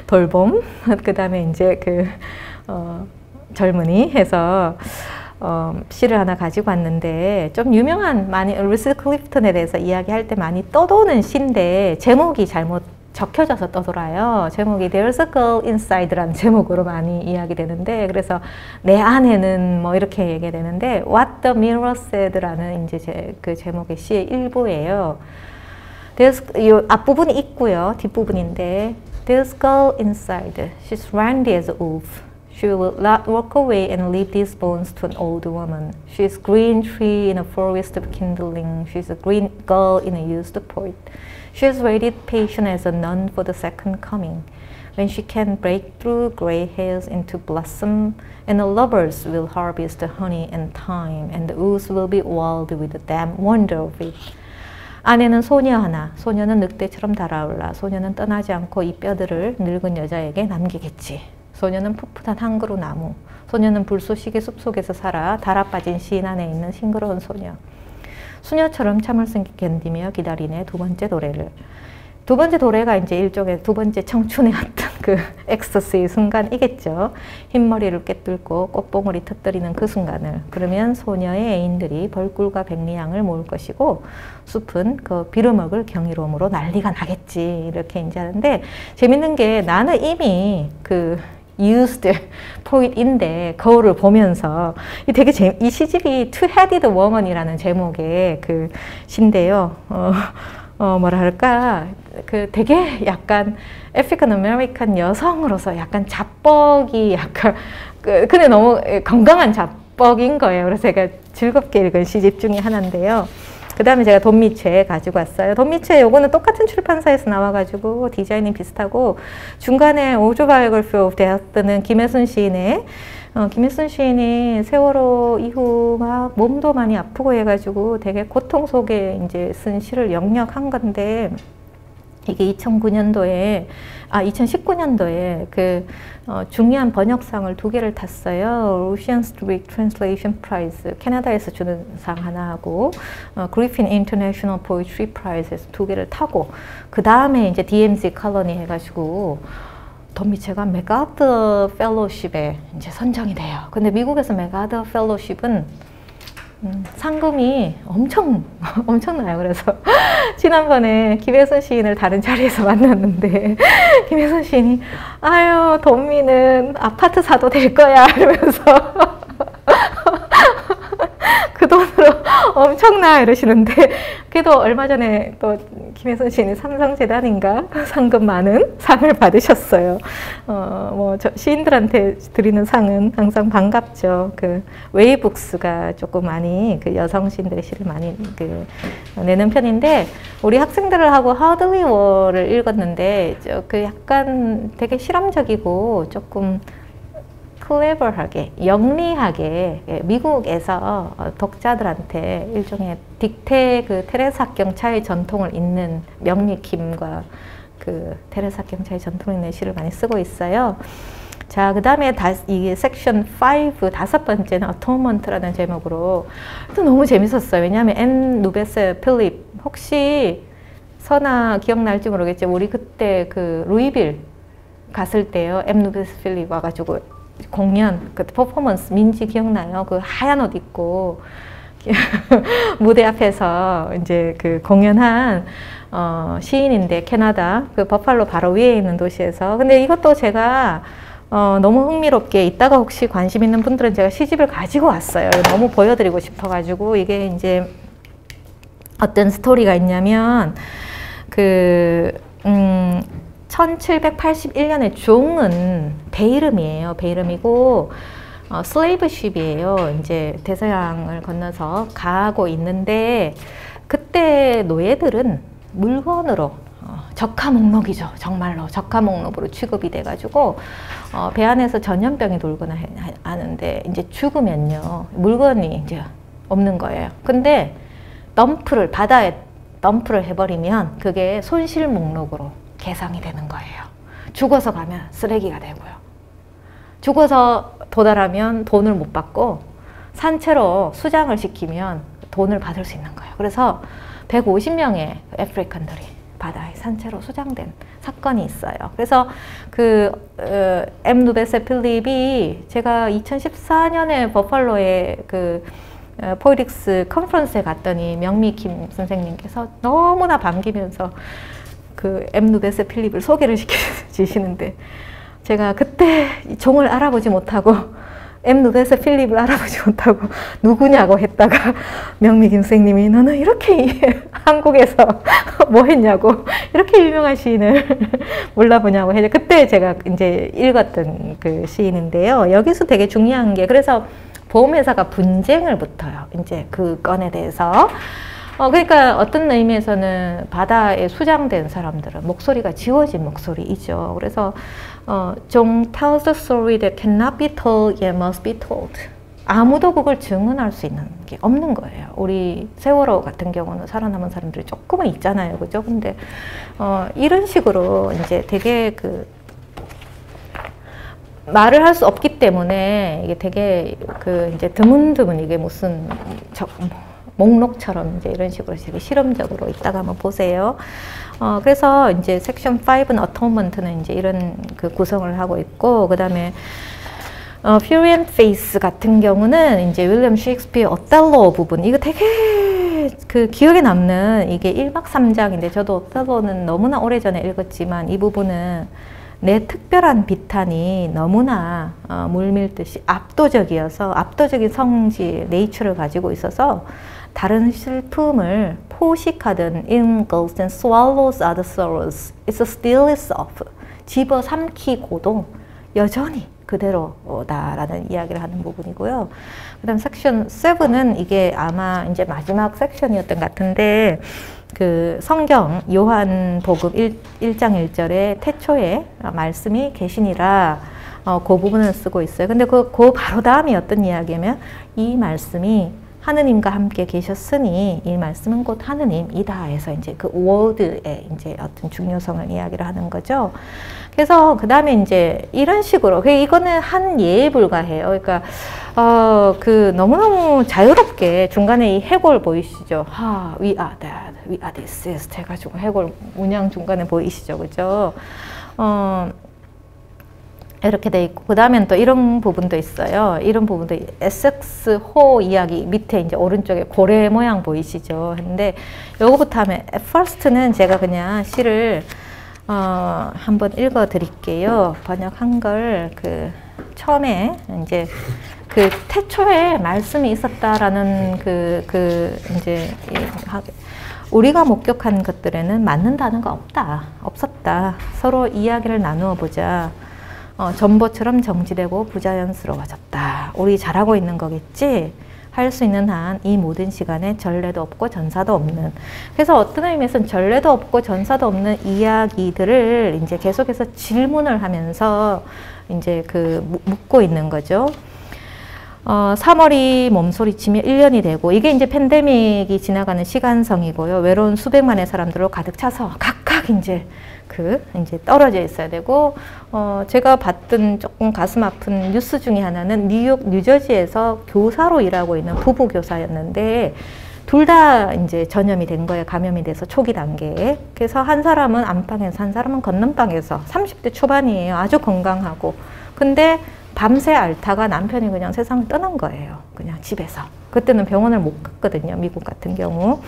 돌봄 그다음에 이제 그 젊은이 해서 시를 하나 가지고 왔는데 좀 유명한 많이 루실 클리프턴에 대해서 이야기할 때 많이 떠도는 시인데 제목이 잘못 적혀져서 떠돌아요. 제목이 There's a girl inside라는 제목으로 많이 이야기되는데 그래서 내 안에는 뭐 이렇게 얘기되는데 What the mirror said라는 이제 그 제목의 시의 일부예요. 이 앞부분이 있고요. 뒷부분인데 There's a girl inside. She's randy as a wolf. She will not walk away and leave these bones to an old woman. She's a green tree in a forest of kindling. She's a green girl in a used port. She has waited patient as a nun for the second coming, when she can break through gray hairs into blossom, and the lovers will harvest the honey and thyme, and the woods will be wild with the damn wonder of it. 아내는 소녀 하나, 소녀는 늑대처럼 달아올라, 소녀는 떠나지 않고 이 뼈들을 늙은 여자에게 남기겠지. 소녀는 풋풋한 한 그루 나무, 소녀는 불쏘시개 숲속에서 살아 달아 빠진 시인 안에 있는 싱그러운 소녀. 수녀처럼 참을성 견디며 기다리네 두 번째 도래를. 두 번째 도래가 이제 일종의 두 번째 청춘의 어떤 그 엑스터시의 순간이겠죠. 흰머리를 꿰뚫고 꽃봉오리 터뜨리는 그 순간을. 그러면 소녀의 애인들이 벌꿀과 백리향을 모을 것이고 숲은 그 비루먹을 경이로움으로 난리가 나겠지. 이렇게 이제 하는데 재밌는 게 나는 이미 그 used 포인트인데 거울을 보면서 되게 이 시집이 Two-Headed Woman이라는 제목의 그 시인데요. 뭐랄까 그 되게 약간 아프리칸 아메리칸 여성으로서 약간 자뻑이 약간 근데 너무 건강한 자뻑인 거예요. 그래서 제가 즐겁게 읽은 시집 중에 하나인데요. 그 다음에 제가 돈미최 가지고 왔어요. 돈미최 요거는 똑같은 출판사에서 나와가지고 디자인이 비슷하고 중간에 오토바이오그래피 오브 데스는 김혜순 시인의 김혜순 시인이 세월호 이후 막 몸도 많이 아프고 해가지고 되게 고통 속에 이제 쓴 시를 영역한 건데 이게 2019년도에 그 중요한 번역상을 2개를 탔어요. Ocean Street Translation Prize 캐나다에서 주는 상 하나하고 Griffin International Poetry Prize에서 2개를 타고 그 다음에 이제 DMZ 컬러니 해가지고 돈미체가 맥아더 펠로우십에 이제 선정이 돼요. 근데 미국에서 맥아더 펠로우십은 상금이 엄청나요. 그래서 지난번에 김혜순 시인을 다른 자리에서 만났는데 김혜순 시인이 아유 돈미는 아파트 사도 될 거야 이러면서 그 돈으로 엄청나 이러시는데 그래도 얼마 전에 또 김혜순 시인이 삼성재단인가 상금 많은 상을 받으셨어요. 시인들한테 드리는 상은 항상 반갑죠. 그 웨이북스가 조금 많이 그 여성 시인들의 시를 많이 내는 편인데 우리 학생들하고 하들리 워를 읽었는데 그 약간 되게 실험적이고 조금 클레버하게, 영리하게 미국에서 독자들한테 일종의 딕테 그 테레사 경차의 전통을 잇는 명리킴과 그 테레사 경차의 전통을 잇는 시를 많이 쓰고 있어요. 자, 그 다음에 이게 섹션 5 5번째는 Atonement라는 제목으로 또 너무 재밌었어요. 왜냐하면 앤 누베스 필립 혹시 선아 기억날지 모르겠지만 우리 그때 그 루이빌 갔을 때요. 앤 누베스 필립 와가지고 공연, 그 퍼포먼스, 민지 기억나요? 그 하얀 옷 입고 무대 앞에서 이제 그 공연한 시인인데 캐나다 그 버팔로 바로 위에 있는 도시에서 근데 이것도 제가 너무 흥미롭게 이따가 혹시 관심 있는 분들은 제가 시집을 가지고 왔어요. 너무 보여드리고 싶어가지고 이게 이제 어떤 스토리가 있냐면 1781년에 종은 배 이름이에요. 배 이름이고 슬레이브십이에요. 이제 대서양을 건너서 가고 있는데 그때 노예들은 물건으로 적화 목록이죠. 정말로 적화 목록으로 취급이 돼가지고 배 안에서 전염병이 돌거나 하는데 이제 죽으면요 물건이 이제 없는 거예요. 근데 바다에 덤프를 해버리면 그게 손실 목록으로 계상이 되는 거예요. 죽어서 가면 쓰레기가 되고요. 죽어서 도달하면 돈을 못 받고 산채로 수장을 시키면 돈을 받을 수 있는 거예요. 그래서 150명의 아프리칸들이 바다에 산채로 수장된 사건이 있어요. 그래서 엠 누베세 필립이 제가 2014년에 버팔로에 포이릭스 컨퍼런스에 갔더니 명미킴 선생님께서 너무나 반기면서 엠 누베세 필립을 소개를 시켜주시는데 제가 그때 종을 알아보지 못하고 엠 누베세 필립을 알아보지 못하고 누구냐고 했다가 명미김 선생님이 너는 이렇게 한국에서 뭐 했냐고 이렇게 유명한 시인을 몰라보냐고 해서 그때 제가 이제 읽었던 그 시인인데요. 여기서 되게 중요한 게 그래서 보험회사가 분쟁을 붙어요. 이제 그 건에 대해서. 그러니까 어떤 의미에서는 바다에 수장된 사람들은 목소리가 지워진 목소리이죠. 그래서 John tells the story that cannot be told yet must be told. 아무도 그걸 증언할 수 있는 게 없는 거예요. 우리 세월호 같은 경우는 살아남은 사람들이 조금은 있잖아요. 그죠? 근데 이런 식으로 이제 되게 말을 할 수 없기 때문에 이게 되게 이제 드문드문 이게 무슨 목록처럼 이제 이런 식으로 되게 실험적으로 이따가 한번 보세요. 그래서 이제 섹션 5는 어토먼트는 이제 이런 그 구성을 하고 있고, 그 다음에 Fury and Face 같은 경우는 이제 윌리엄 셰익스피어 오텔로 부분, 이거 되게 그 기억에 남는 이게 1박 3장인데 저도 오텔로는 너무나 오래전에 읽었지만 이 부분은 내 특별한 비탄이 너무나 물밀듯이 압도적이어서 압도적인 성질, 네이처를 가지고 있어서 다른 슬픔을 포식하던 ingulfs and swallows other sorrows. It's still itself. 집어삼키고도 여전히 그대로다라는 이야기를 하는 부분이고요. 그 다음 섹션 7은 이게 아마 이제 마지막 섹션이었던 것 같은데, 그 성경 요한복음 1장 1절에 태초에 말씀이 계시니라, 그 부분을 쓰고 있어요. 근데 그 바로 다음이 어떤 이야기냐면, 이 말씀이 하느님과 함께 계셨으니 이 말씀은 곧 하느님이다 해서 이제 그 워드의 이제 어떤 중요성을 이야기를 하는 거죠. 그래서 그 다음에 이제 이런 식으로, 이거는 한 예에 불과해요. 그러니까 그 너무너무 자유롭게 중간에 이 해골 보이시죠? we are that, we are this 해가지고 해골 문양 중간에 보이시죠, 그죠? 이렇게 돼 있고, 그 다음엔 또 이런 부분도 있어요. 이런 부분도 에섹스호 이야기 밑에 이제 오른쪽에 고래 모양 보이시죠? 근데 요거부터 하면 first는 제가 그냥 시를 한번 읽어 드릴게요. 번역한 걸 처음에 이제 그 태초에 말씀이 있었다라는 이제 우리가 목격한 것들에는 맞는 단어가 없었다. 서로 이야기를 나누어 보자. 전보처럼 정지되고 부자연스러워졌다. 우리 잘하고 있는 거겠지? 할 수 있는 한 이 모든 시간에 전례도 없고 전사도 없는. 그래서 어떤 의미에서는 전례도 없고 전사도 없는 이야기들을 이제 계속해서 질문을 하면서 이제 묻고 있는 거죠. 3월이 몸소리치며 1년이 되고, 이게 이제 팬데믹이 지나가는 시간성이고요. 외로운 수백만의 사람들로 가득 차서 각각 이제 떨어져 있어야 되고, 제가 봤던 조금 가슴 아픈 뉴스 중에 하나는 뉴저지에서 교사로 일하고 있는 부부 교사였는데, 둘 다 이제 전염이 된 거예요. 감염이 돼서 초기 단계에. 그래서 한 사람은 안방에서, 한 사람은 건넌방에서, 30대 초반이에요. 아주 건강하고. 근데 밤새 앓다가 남편이 그냥 세상을 떠난 거예요. 그냥 집에서. 그때는 병원을 못 갔거든요. 미국 같은 경우.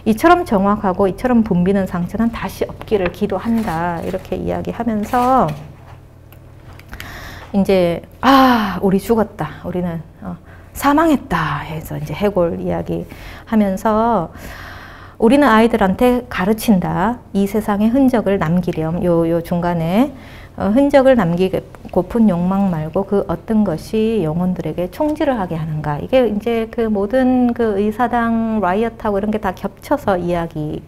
이처럼 정확하고 이처럼 붐비는 상처는 다시 없기를 기도한다. 이렇게 이야기하면서 이제 우리 죽었다. 우리는 사망했다. 해서 이제 해골 이야기 하면서 우리는 아이들한테 가르친다. 이 세상의 흔적을 남기렴. 요 중간에 흔적을 남기고픈 욕망 말고 그 어떤 것이 영혼들에게 총질을 하게 하는가. 이게 이제 그 모든 그 의사당 라이엇하고 이런 게 다 겹쳐서 이야기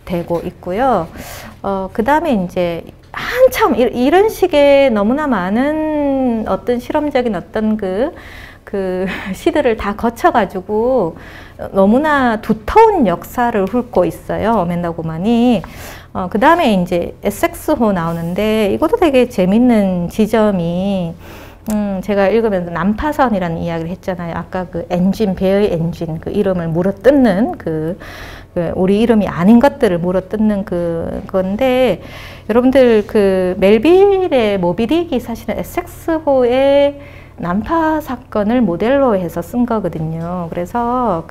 되고 있고요. 그 다음에 이제 한참 이런 식의 너무나 많은 어떤 실험적인 어떤 그 시들을 다 거쳐가지고 너무나 두터운 역사를 훑고 있어요. 어멘다 고만이. 그 다음에 이제 에섹스호 나오는데, 이것도 되게 재밌는 지점이, 제가 읽으면서 난파선이라는 이야기를 했잖아요. 아까 배의 엔진, 그 이름을 물어뜯는 우리 이름이 아닌 것들을 물어뜯는 건데, 여러분들 멜빌의 모비딕이 사실은 에섹스호의 난파 사건을 모델로 해서 쓴 거거든요. 그래서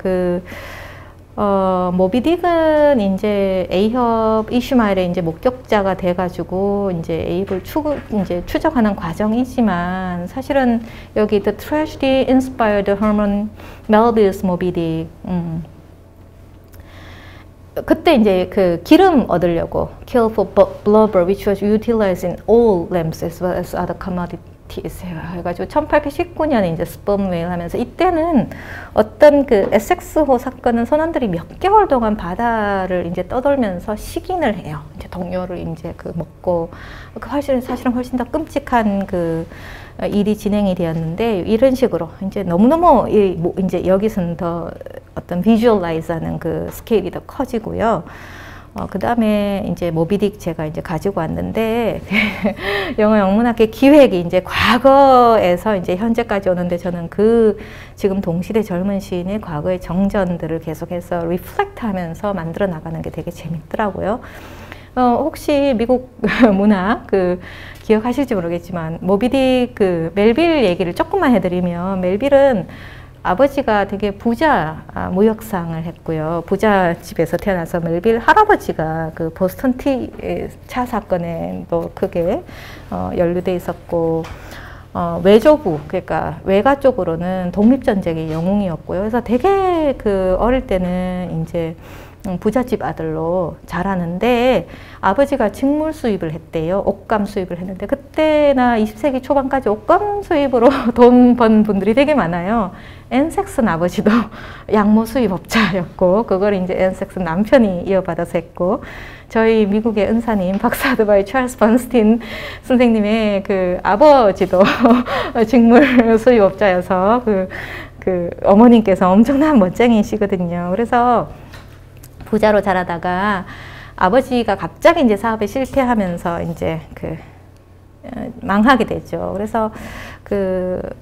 모비딕은 이제 에이헙 이슈마엘의 이제 목격자가 돼가지고 이제 에이브를 추적하는 과정이지만, 사실은 여기 The Tragedy Inspired Herman Melville's Moby Dick. 그때 이제 기름 얻으려고 kill for blubber which was utilized in all lamps as well as other commodities 해가지고 1819년에 이제 스펌 웨일 하면서, 이때는 어떤 에섹스호 사건은 선원들이 몇 개월 동안 바다를 이제 떠돌면서 식인을 해요. 이제 동료를 이제 먹고, 사실은 훨씬 더 끔찍한 일이 진행이 되었는데, 이런 식으로 이제 너무너무 이제 여기서는 더 어떤 비주얼라이즈하는 스케일이 더 커지고요. 그 다음에 이제 모비딕 제가 이제 가지고 왔는데, 영어 영문학계 기획이 이제 과거에서 이제 현재까지 오는데 저는 그 지금 동시대 젊은 시인의 과거의 정전들을 계속해서 리플렉트 하면서 만들어 나가는 게 되게 재밌더라고요. 혹시 미국 문학 기억하실지 모르겠지만, 모비딕 멜빌 얘기를 조금만 해드리면, 멜빌은 아버지가 되게 부자 무역상을 했고요. 부자 집에서 태어나서 멜빌 할아버지가 그 보스턴 티 차 사건에 또 크게 연루돼 있었고, 외조부, 그러니까 외가 쪽으로는 독립전쟁의 영웅이었고요. 그래서 되게 어릴 때는 이제 부잣집 아들로 자라는데, 아버지가 직물 수입을 했대요. 옷감 수입을 했는데, 그때나 20세기 초반까지 옷감 수입으로 돈 번 분들이 되게 많아요. 앤 섹슨 아버지도 양모 수입업자였고, 그걸 이제 앤 섹슨 남편이 이어받아서 했고, 저희 미국의 은사님, 박사드바이 찰스 번스틴 선생님의 아버지도 직물 수입업자여서 어머님께서 엄청난 멋쟁이시거든요. 그래서 부자로 자라다가 아버지가 갑자기 이제 사업에 실패하면서 이제 망하게 되죠. 그래서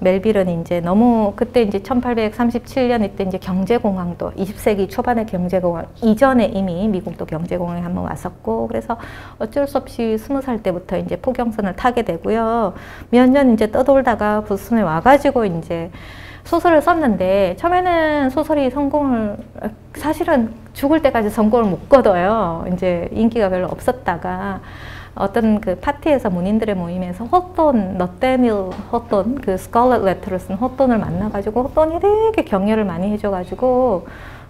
멜빌은 이제 너무 그때 이제 1837년 이때 이제 경제공황도 20세기 초반의 경제공황 이전에 이미 미국도 경제공황이 한번 왔었고, 그래서 어쩔 수 없이 20살 때부터 이제 포경선을 타게 되고요. 몇 년 이제 떠돌다가 보스턴에 와가지고 이제 소설을 썼는데, 처음에는 소설이 사실은 죽을 때까지 성공을 못 거둬요. 이제 인기가 별로 없었다가 어떤 파티에서 문인들의 모임에서 너태닐 호돈, 스칼렛 레터를 쓴 호돈을 만나가지고, 호돈이 되게 격려를 많이 해줘가지고,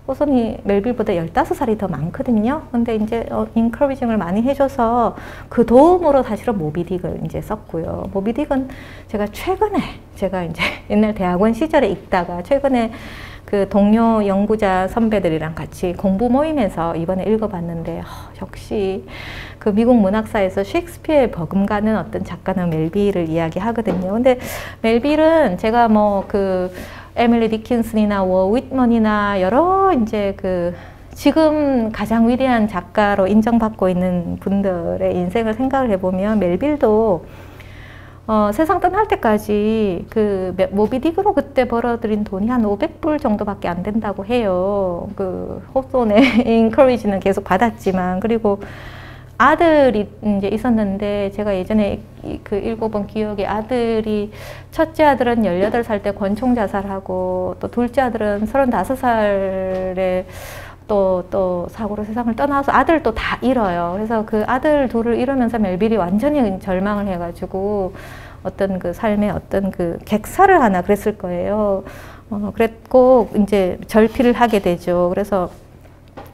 호돈이 멜빌보다 15살이 더 많거든요. 근데 이제 인커리징을 많이 해줘서 그 도움으로 사실은 모비딕을 이제 썼고요. 모비딕은 제가 이제 옛날 대학원 시절에 읽다가 최근에 동료 연구자 선배들이랑 같이 공부 모임에서 이번에 읽어봤는데, 역시 미국 문학사에서 셰익스피어에 버금가는 어떤 작가는 멜빌을 이야기하거든요. 근데 멜빌은 제가 에밀리 디킨슨이나 워 윗먼이나 여러 이제 지금 가장 위대한 작가로 인정받고 있는 분들의 인생을 생각을 해보면, 멜빌도 세상 떠날 때까지 모비딕으로 그때 벌어들인 돈이 한 500불 정도밖에 안 된다고 해요. 호돈의 인커리지는 계속 받았지만, 그리고 아들이 이제 있었는데, 제가 예전에 읽어본 기억에 첫째 아들은 18살 때 권총 자살하고, 또 둘째 아들은 35살에 또 사고로 세상을 떠나서 아들도 다 잃어요. 그래서 아들 둘을 잃으면서 멜빌이 완전히 절망을 해가지고 어떤 삶의 어떤 객사를 하나 그랬을 거예요. 그랬고 이제 절필을 하게 되죠. 그래서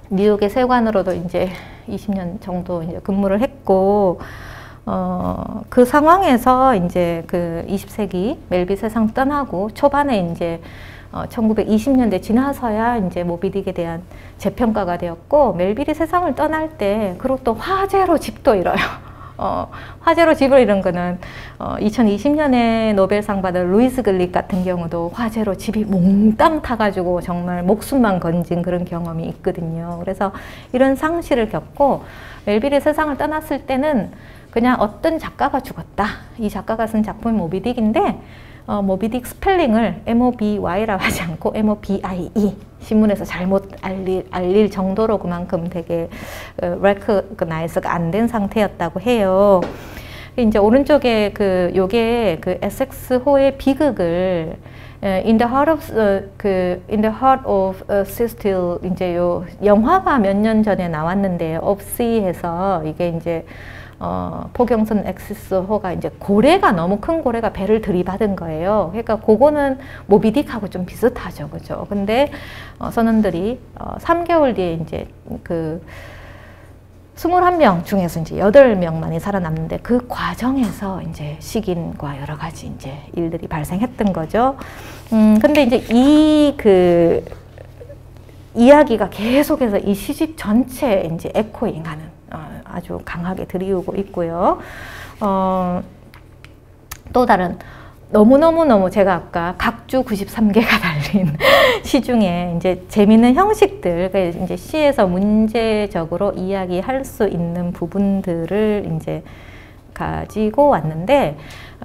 뉴욕의 세관으로도 이제 20년 정도 이제 근무를 했고, 그 상황에서 이제 20세기 멜빌 세상 떠나고 초반에 이제 1920년대 지나서야 이제 모비딕에 대한 재평가가 되었고, 멜빌이 세상을 떠날 때, 그리고 또 화재로 집도 잃어요. 화재로 집을 잃은 거는 2020년에 노벨상 받은 루이스 글릭 같은 경우도 화재로 집이 몽땅 타가지고 정말 목숨만 건진 그런 경험이 있거든요. 그래서 이런 상실을 겪고 멜빌이 세상을 떠났을 때는 그냥 어떤 작가가 죽었다. 이 작가가 쓴 작품이 모비딕인데, 모비딕 스펠링을 MOBY라고 하지 않고 MOBIE, 신문에서 잘못 알릴 정도로 그만큼 되게 레코그나이즈가 안 된 상태였다고 해요. 이제 오른쪽에 요게 에섹스호의 비극을 In the Heart of Cecil, 이제 요 영화가 몇 년 전에 나왔는데, Of Sea 해서 이게 이제 포경선 엑시스호가 이제 너무 큰 고래가 배를 들이받은 거예요. 그러니까 그거는 모비딕하고 좀 비슷하죠. 그죠? 근데 선원들이 3개월 뒤에 이제 21명 중에서 이제 8명만이 살아남는데, 그 과정에서 이제 식인과 여러 가지 이제 일들이 발생했던 거죠. 근데 이제 이야기가 계속해서 이 시집 전체에 이제 에코잉하는 아주 강하게 들이우고 있고요. 또 다른 너무너무 제가 아까 각주 93개가 달린 드린 시 중에 이제 재미있는 형식들, 그러니까 이제 시에서 문제적으로 이야기할 수 있는 부분들을 이제 가지고 왔는데,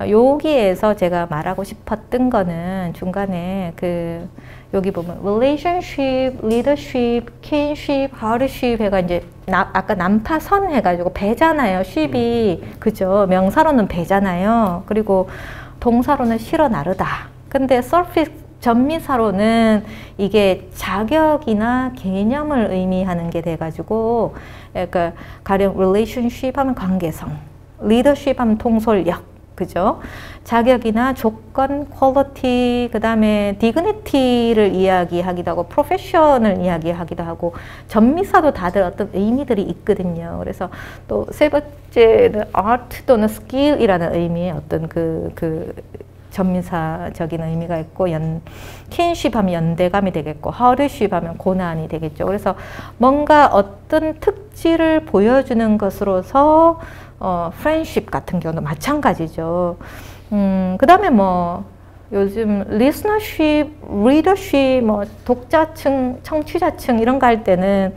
여기에서 제가 말하고 싶었던 거는 중간에 그 여기 보면 relationship, leadership, kinship, hardship 해가 이제 아까 난파선 해가지고 배잖아요. ship이 그죠? 명사로는 배잖아요. 그리고 동사로는 실어 나르다. 근데 surface 전미사로는 이게 자격이나 개념을 의미하는 게 돼가지고, 그러니까 가령 relationship 하면 관계성, leadership 하면 통솔력, 그죠? 자격이나 조건, 퀄리티, 그 다음에 dignity를 이야기하기도 하고, 프로페셔널을 이야기하기도 하고, 전미사도 다들 어떤 의미들이 있거든요. 그래서 또 세 번째는 art 또는 skill이라는 의미의 어떤 그 전미사적인 의미가 있고, kinship 하면 연대감이 되겠고, hardship 하면 고난이 되겠죠. 그래서 뭔가 어떤 특질을 보여주는 것으로서 friendship 같은 경우도 마찬가지죠. 그 다음에 뭐 요즘 listenership, readership, 뭐 독자층, 청취자층 이런 거 할 때는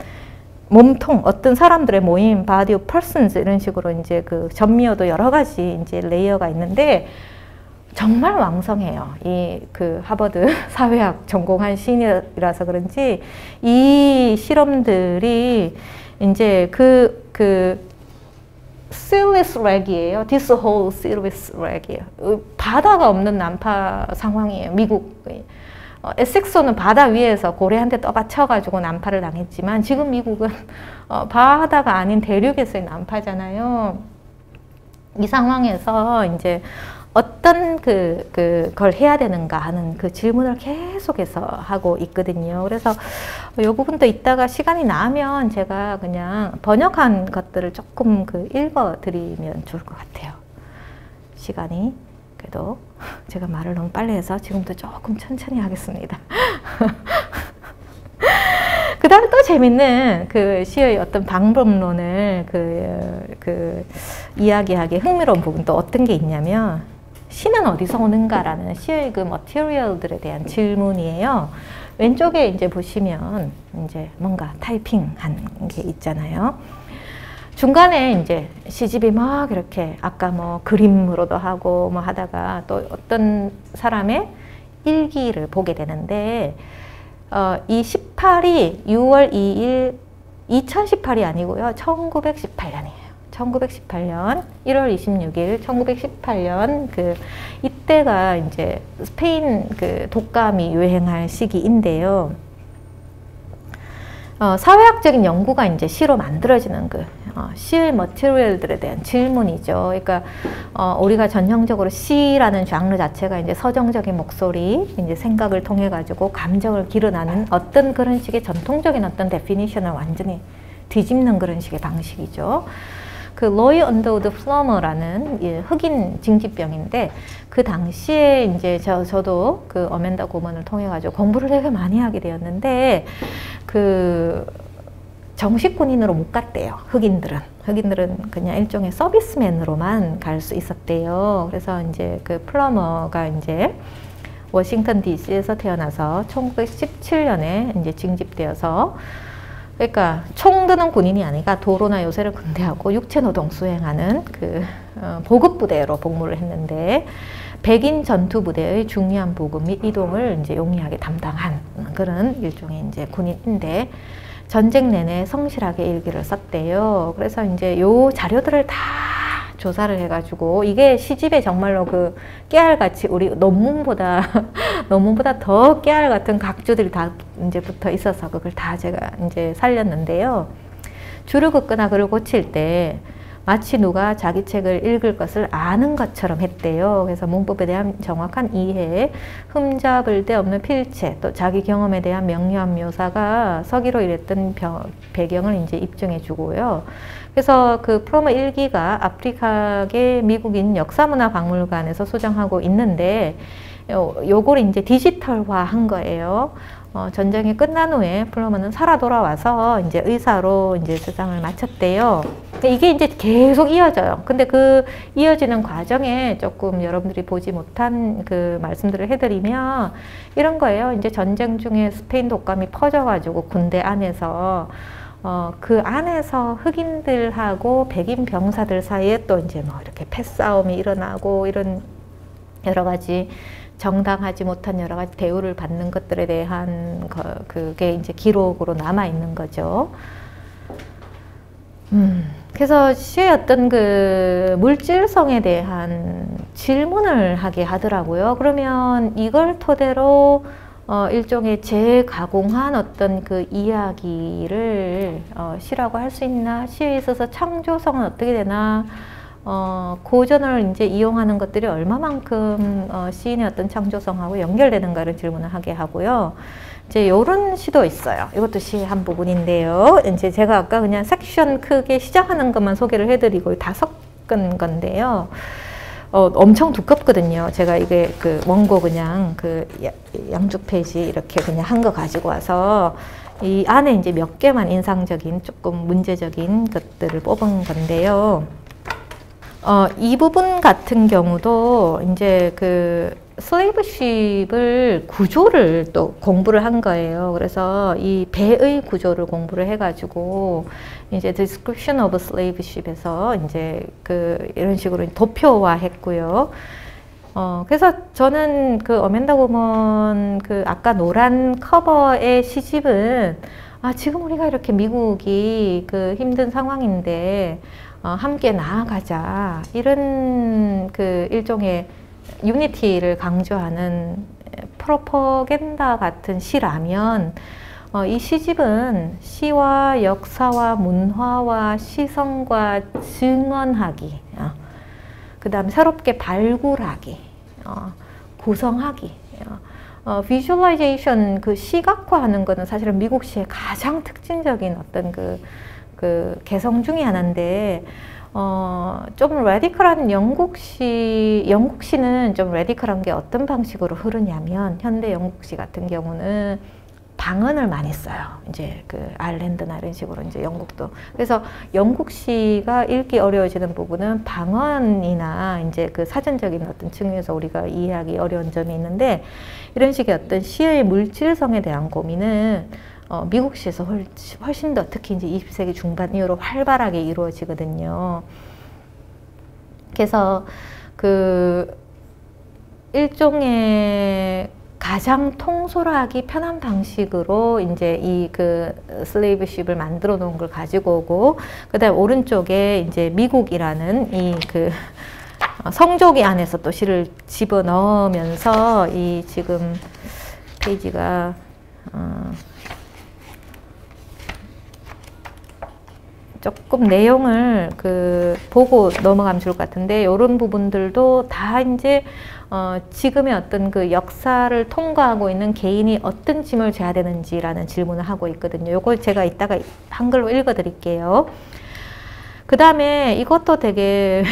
몸통, 어떤 사람들의 모임, body of persons 이런 식으로 이제 그 전미어도 여러 가지 이제 레이어가 있는데 정말 왕성해요. 이 그 하버드 사회학 전공한 시인이라서 그런지 이 실험들이 이제 그 sealess lag이에요. This whole sealess lag이에요. 바다가 없는 난파 상황이에요. 미국. 에섹소는 바다 위에서 고래한테 떠받쳐가지고 난파를 당했지만 지금 미국은 바다가 아닌 대륙에서의 난파잖아요. 이 상황에서 이제 어떤 그걸 해야 되는가 하는 그 질문을 계속해서 하고 있거든요. 그래서 이 부분도 이따가 시간이 나면 제가 그냥 번역한 것들을 조금 읽어 드리면 좋을 것 같아요. 시간이. 그래도 제가 말을 너무 빨리 해서 지금부터 조금 천천히 하겠습니다. 그 다음에 또 재밌는 그 시의 어떤 방법론을 이야기하기 흥미로운 부분도 어떤 게 있냐면, 시는 어디서 오는가라는 시의 그 머티리얼들에 대한 질문이에요. 왼쪽에 이제 보시면 이제 뭔가 타이핑한 게 있잖아요. 중간에 이제 시집이 막 이렇게 아까 뭐 그림으로도 하고 뭐 하다가 또 어떤 사람의 일기를 보게 되는데, 이 18이 6월 2일 2018이 아니고요. 1918년이에요. 1918년 1월 26일 1918년 이때가 이제 스페인 독감이 유행할 시기인데요. 사회학적인 연구가 이제 시로 만들어지는 시의 머티리얼들에 대한 질문이죠. 그러니까 우리가 전형적으로 시라는 장르 자체가 이제 서정적인 목소리, 이제 생각을 통해 가지고 감정을 기르나는 어떤 그런 식의 전통적인 어떤 데피니션을 완전히 뒤집는 그런 식의 방식이죠. 그 로이 언더우드 플러머라는 흑인 징집병인데, 그 당시에 이제 저도 그 어멘다 고먼을 통해 가지고 공부를 되게 많이 하게 되었는데, 그 정식 군인으로 못 갔대요. 흑인들은 그냥 일종의 서비스맨으로만 갈 수 있었대요. 그래서 이제 그 플러머가 이제 워싱턴 DC에서 태어나서 1917년에 이제 징집되어서, 그러니까 총 드는 군인이 아니라 도로나 요새를 근대하고 육체노동 수행하는 보급부대로 복무를 했는데, 백인 전투부대의 중요한 보급 및 이동을 이제 용이하게 담당한 그런 일종의 이제 군인인데, 전쟁 내내 성실하게 일기를 썼대요. 그래서 이제 요 자료들을 다 조사를 해가지고, 이게 시집에 정말로 깨알같이 우리 논문보다 더 깨알 같은 각주들이 다 이제 붙어 있어서 그걸 다 제가 이제 살렸는데요. 줄을 긋거나 글을 고칠 때 마치 누가 자기 책을 읽을 것을 아는 것처럼 했대요. 그래서 문법에 대한 정확한 이해, 흠잡을 데 없는 필체, 또 자기 경험에 대한 명료한 묘사가 서기로 이랬던 배경을 이제 입증해 주고요. 그래서 그 플러머 일기가 아프리카계 미국인 역사문화박물관에서 소장하고 있는데, 요걸 이제 디지털화 한 거예요. 전쟁이 끝난 후에 플러머는 살아 돌아와서 이제 의사로 이제 세상을 마쳤대요. 이게 이제 계속 이어져요. 근데 그 이어지는 과정에 조금 여러분들이 보지 못한 그 말씀들을 해드리면 이런 거예요. 이제 전쟁 중에 스페인 독감이 퍼져가지고 군대 안에서 그 안에서 흑인들하고 백인 병사들 사이에 또 이제 뭐 이렇게 패싸움이 일어나고 이런 여러 가지 정당하지 못한 여러 가지 대우를 받는 것들에 대한 그게 이제 기록으로 남아 있는 거죠. 그래서 시의 어떤 그 물질성에 대한 질문을 하게 하더라고요. 그러면 이걸 토대로 일종의 재가공한 어떤 그 이야기를 시라고 할 수 있나? 시에 있어서 창조성은 어떻게 되나? 고전을 이제 이용하는 것들이 얼마만큼 시인의 어떤 창조성하고 연결되는가를 질문을 하게 하고요. 이제 요런 시도 있어요. 이것도 시의 한 부분인데요. 이제 제가 아까 그냥 섹션 크게 시작하는 것만 소개를 해드리고 다 섞은 건데요. 엄청 두껍거든요. 제가 이게 그 원고 그냥 그 양쪽 페이지 이렇게 그냥 한 거 가지고 와서 이 안에 이제 몇 개만 인상적인 조금 문제적인 것들을 뽑은 건데요. 이 부분 같은 경우도 이제 그 슬레이브십을 구조를 또 공부를 한 거예요. 그래서 이 배의 구조를 공부를 해가지고 이제 Description of Slaveship에서 이제 그 이런 식으로 도표화했고요. 그래서 저는 그 어멘다 고먼 그 아까 노란 커버의 시집은 지금 우리가 이렇게 미국이 그 힘든 상황인데 함께 나아가자 이런 그 일종의 유니티를 강조하는 프로퍼겐다 같은 시라면 이 시집은 시와 역사와 문화와 시선과 증언하기, 그 다음 새롭게 발굴하기, 구성하기, 비주얼라이제이션 그 시각화하는 거는 사실은 미국 시의 가장 특징적인 어떤 그 개성 중에 하나인데 좀 레디컬한 영국시는 좀 레디컬한 게 어떤 방식으로 흐르냐면 현대 영국시 같은 경우는 방언을 많이 써요. 이제 그 아일랜드나 이런 식으로 이제 영국도. 그래서 영국시가 읽기 어려워지는 부분은 방언이나 이제 그 사전적인 어떤 측면에서 우리가 이해하기 어려운 점이 있는데 이런 식의 어떤 시의 물질성에 대한 고민은 미국시에서 훨씬 더 특히 이제 20세기 중반 이후로 활발하게 이루어지거든요. 그래서 그 일종의 가장 통솔하기 편한 방식으로 이제 이 그 슬레이브십을 만들어 놓은 걸 가지고 오고, 그다음 오른쪽에 이제 미국이라는 이 그 성조기 안에서 또 시를 집어 넣으면서 이 지금 페이지가 조금 내용을 보고 넘어가면 좋을 것 같은데 이런 부분들도 다 이제 지금의 어떤 그 역사를 통과하고 있는 개인이 어떤 짐을 져야 되는지라는 질문을 하고 있거든요. 요거 제가 이따가 한글로 읽어 드릴게요. 그 다음에 이것도 되게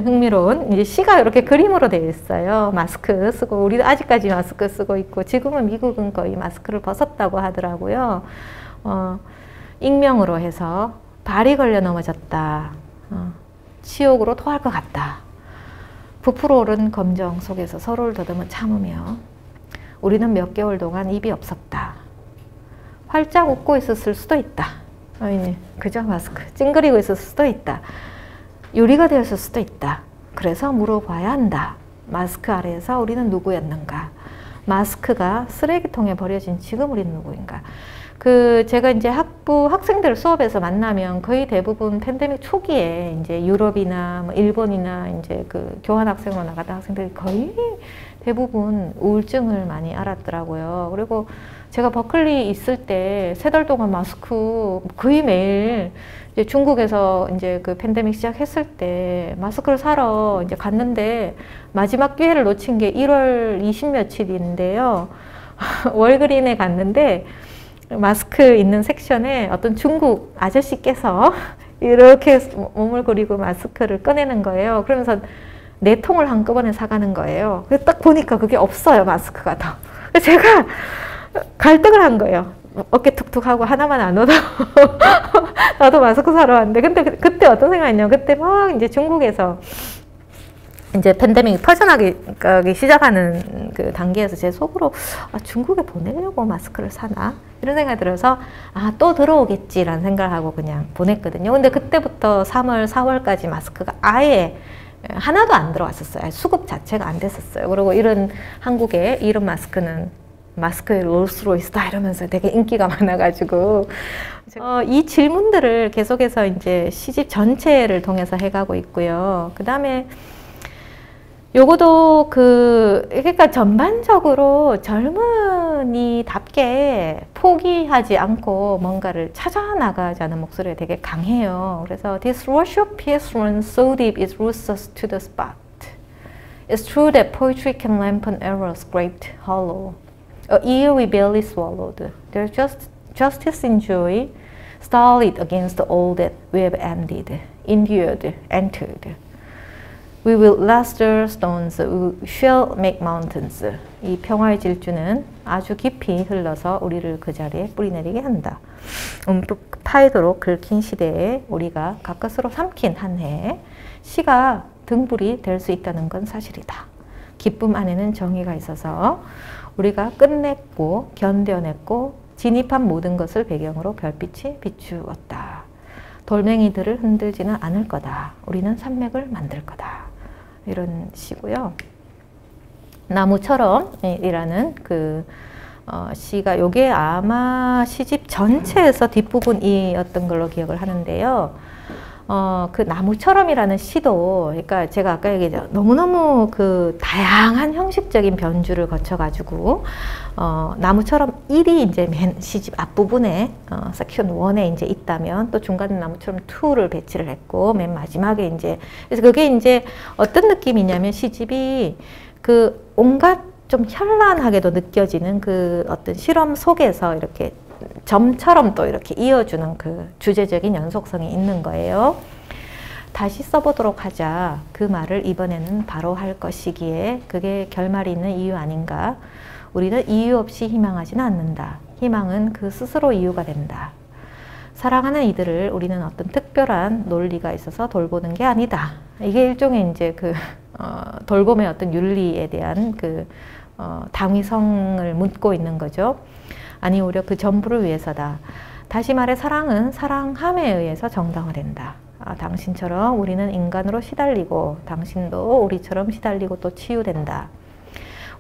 흥미로운 이제 시가 이렇게 그림으로 되어 있어요. 마스크 쓰고, 우리도 아직까지 마스크 쓰고 있고 지금은 미국은 거의 마스크를 벗었다고 하더라고요. 익명으로 해서 발이 걸려 넘어졌다. 치욕으로 토할 것 같다. 부풀어 오른 검정 속에서 서로를 더듬어 참으며 우리는 몇 개월 동안 입이 없었다. 활짝 웃고 있었을 수도 있다. 그죠? 마스크. 찡그리고 있었을 수도 있다. 유리가 되었을 수도 있다. 그래서 물어봐야 한다. 마스크 아래에서 우리는 누구였는가? 마스크가 쓰레기통에 버려진 지금 우리는 누구인가? 제가 이제 학생들 수업에서 만나면 거의 대부분 팬데믹 초기에 이제 유럽이나 뭐 일본이나 이제 그 교환학생으로 나갔던 학생들이 거의 대부분 우울증을 많이 앓았더라고요. 그리고 제가 버클리 있을 때 3달 동안 마스크 거의 매일 이제 중국에서 이제 그 팬데믹 시작했을 때 마스크를 사러 이제 갔는데 마지막 기회를 놓친 게 1월 20 며칠인데요. 월그린에 갔는데 마스크 있는 섹션에 어떤 중국 아저씨께서 이렇게 몸을 구리고 마스크를 꺼내는 거예요. 그러면서 4통을 한꺼번에 사가는 거예요. 그래서 딱 보니까 그게 없어요, 마스크가 더. 제가 갈등을 한 거예요. 어깨 툭툭 하고 하나만 안 얻어. 나도 마스크 사러 왔는데, 근데 그때 어떤 생각이냐면, 그때 막 이제 중국에서 이제 팬데믹이 퍼져나기 시작하는 그 단계에서 제 속으로 중국에 보내려고 마스크를 사나? 이런 생각이 들어서 또 들어오겠지라는 생각을 하고 그냥 보냈거든요. 근데 그때부터 3월, 4월까지 마스크가 아예 하나도 안 들어왔었어요. 수급 자체가 안 됐었어요. 그리고 이런 한국에 이런 마스크는 마스크의 롤스로이스다 이러면서 되게 인기가 많아가지고 이 질문들을 계속해서 이제 시집 전체를 통해서 해가고 있고요. 그 다음에 요거도 그러니까 전반적으로 젊은이답게 포기하지 않고 뭔가를 찾아 나가자는 목소리가 되게 강해요. 그래서 This rush of peace runs so deep it roots us to the spot. It's true that poetry can lamp an arrow scraped hollow. A ear we barely swallowed. There's justice in joy, stolid against all that we have ended, endured, entered. We will luster stones, we shall make mountains. 이 평화의 질주는 아주 깊이 흘러서 우리를 그 자리에 뿌리내리게 한다. 파이도록 긁힌 시대에 우리가 가까스로 삼킨 한 해에 시가 등불이 될 수 있다는 건 사실이다. 기쁨 안에는 정의가 있어서 우리가 끝냈고 견뎌냈고 진입한 모든 것을 배경으로 별빛이 비추었다. 돌멩이들을 흔들지는 않을 거다. 우리는 산맥을 만들 거다. 이런 시고요. 나무처럼 이라는 그 시가 요게 아마 시집 전체에서 뒷부분이었던 걸로 기억을 하는데요. 그 나무처럼이라는 시도, 그러니까 제가 아까 얘기했죠. 너무너무 그 다양한 형식적인 변주를 거쳐가지고, 나무처럼 1이 이제 맨 시집 앞부분에, 섹션 1에 이제 있다면, 또 중간에 나무처럼 2를 배치를 했고, 맨 마지막에 이제, 그래서 그게 이제 어떤 느낌이냐면 시집이 그 온갖 좀 현란하게도 느껴지는 그 어떤 실험 속에서 이렇게 점처럼 또 이렇게 이어주는 그 주제적인 연속성이 있는 거예요. 다시 써보도록 하자. 그 말을 이번에는 바로 할 것이기에 그게 결말이 있는 이유 아닌가. 우리는 이유 없이 희망하지는 않는다. 희망은 그 스스로 이유가 된다. 사랑하는 이들을 우리는 어떤 특별한 논리가 있어서 돌보는 게 아니다. 이게 일종의 이제 그 돌봄의 어떤 윤리에 대한 그 당위성을 묻고 있는 거죠. 아니 오히려 그 전부를 위해서다. 다시 말해 사랑은 사랑함에 의해서 정당화된다. 당신처럼 우리는 인간으로 시달리고 당신도 우리처럼 시달리고 또 치유된다.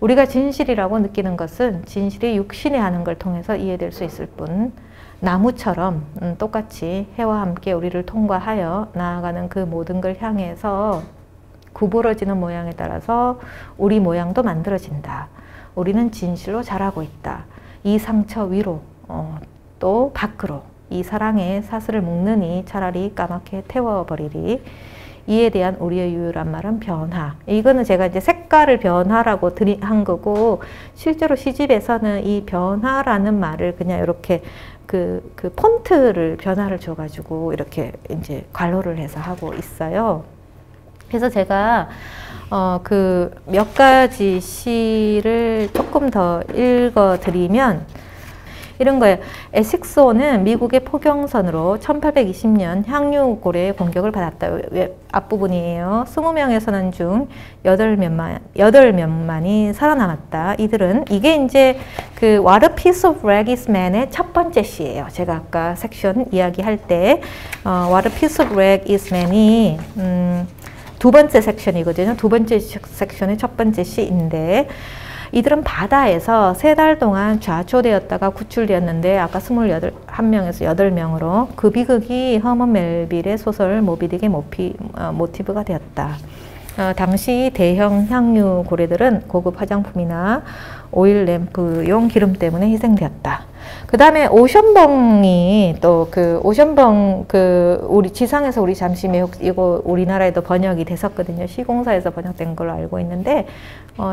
우리가 진실이라고 느끼는 것은 진실이 육신에 하는 걸 통해서 이해될 수 있을 뿐 나무처럼 똑같이 해와 함께 우리를 통과하여 나아가는 그 모든 걸 향해서 구부러지는 모양에 따라서 우리 모양도 만들어진다. 우리는 진실로 자라고 있다. 이 상처 위로 또 밖으로 이 사랑의 사슬을 묶느니 차라리 까맣게 태워버리리. 이에 대한 우리의 유일한 말은 변화. 이거는 제가 이제 색깔을 변화라고 한 거고 실제로 시집에서는 이 변화라는 말을 그냥 이렇게 그 폰트를 변화를 줘가지고 이렇게 이제 괄호를 해서 하고 있어요. 그래서 제가 그 몇 가지 시를 조금 더 읽어드리면 이런 거예요. 에식소는 미국의 포경선으로 1820년 향유고래의 공격을 받았다. 앞부분이에요. 20명의 선원 중 8몇만이 살아남았다. 이들은 이게 이제 그 What a Piece of Rag is Man의 첫 번째 시예요. 제가 아까 섹션 이야기할 때 What a Piece of Rag is Man이 두 번째 섹션이거든요. 두 번째 섹션의 첫 번째 시인데 이들은 바다에서 3달 동안 좌초되었다가 구출되었는데 아까 21명에서 8명으로 그 비극이 허먼 멜빌의 소설 모비딕의 모티브가 되었다. 당시 대형 향유 고래들은 고급 화장품이나 오일 램프용 기름 때문에 희생되었다. 그 다음에 오션벙이 또 그 오션벙 우리 지상에서 우리 잠시 매혹 이거 우리나라에도 번역이 됐었거든요. 시공사에서 번역된 걸로 알고 있는데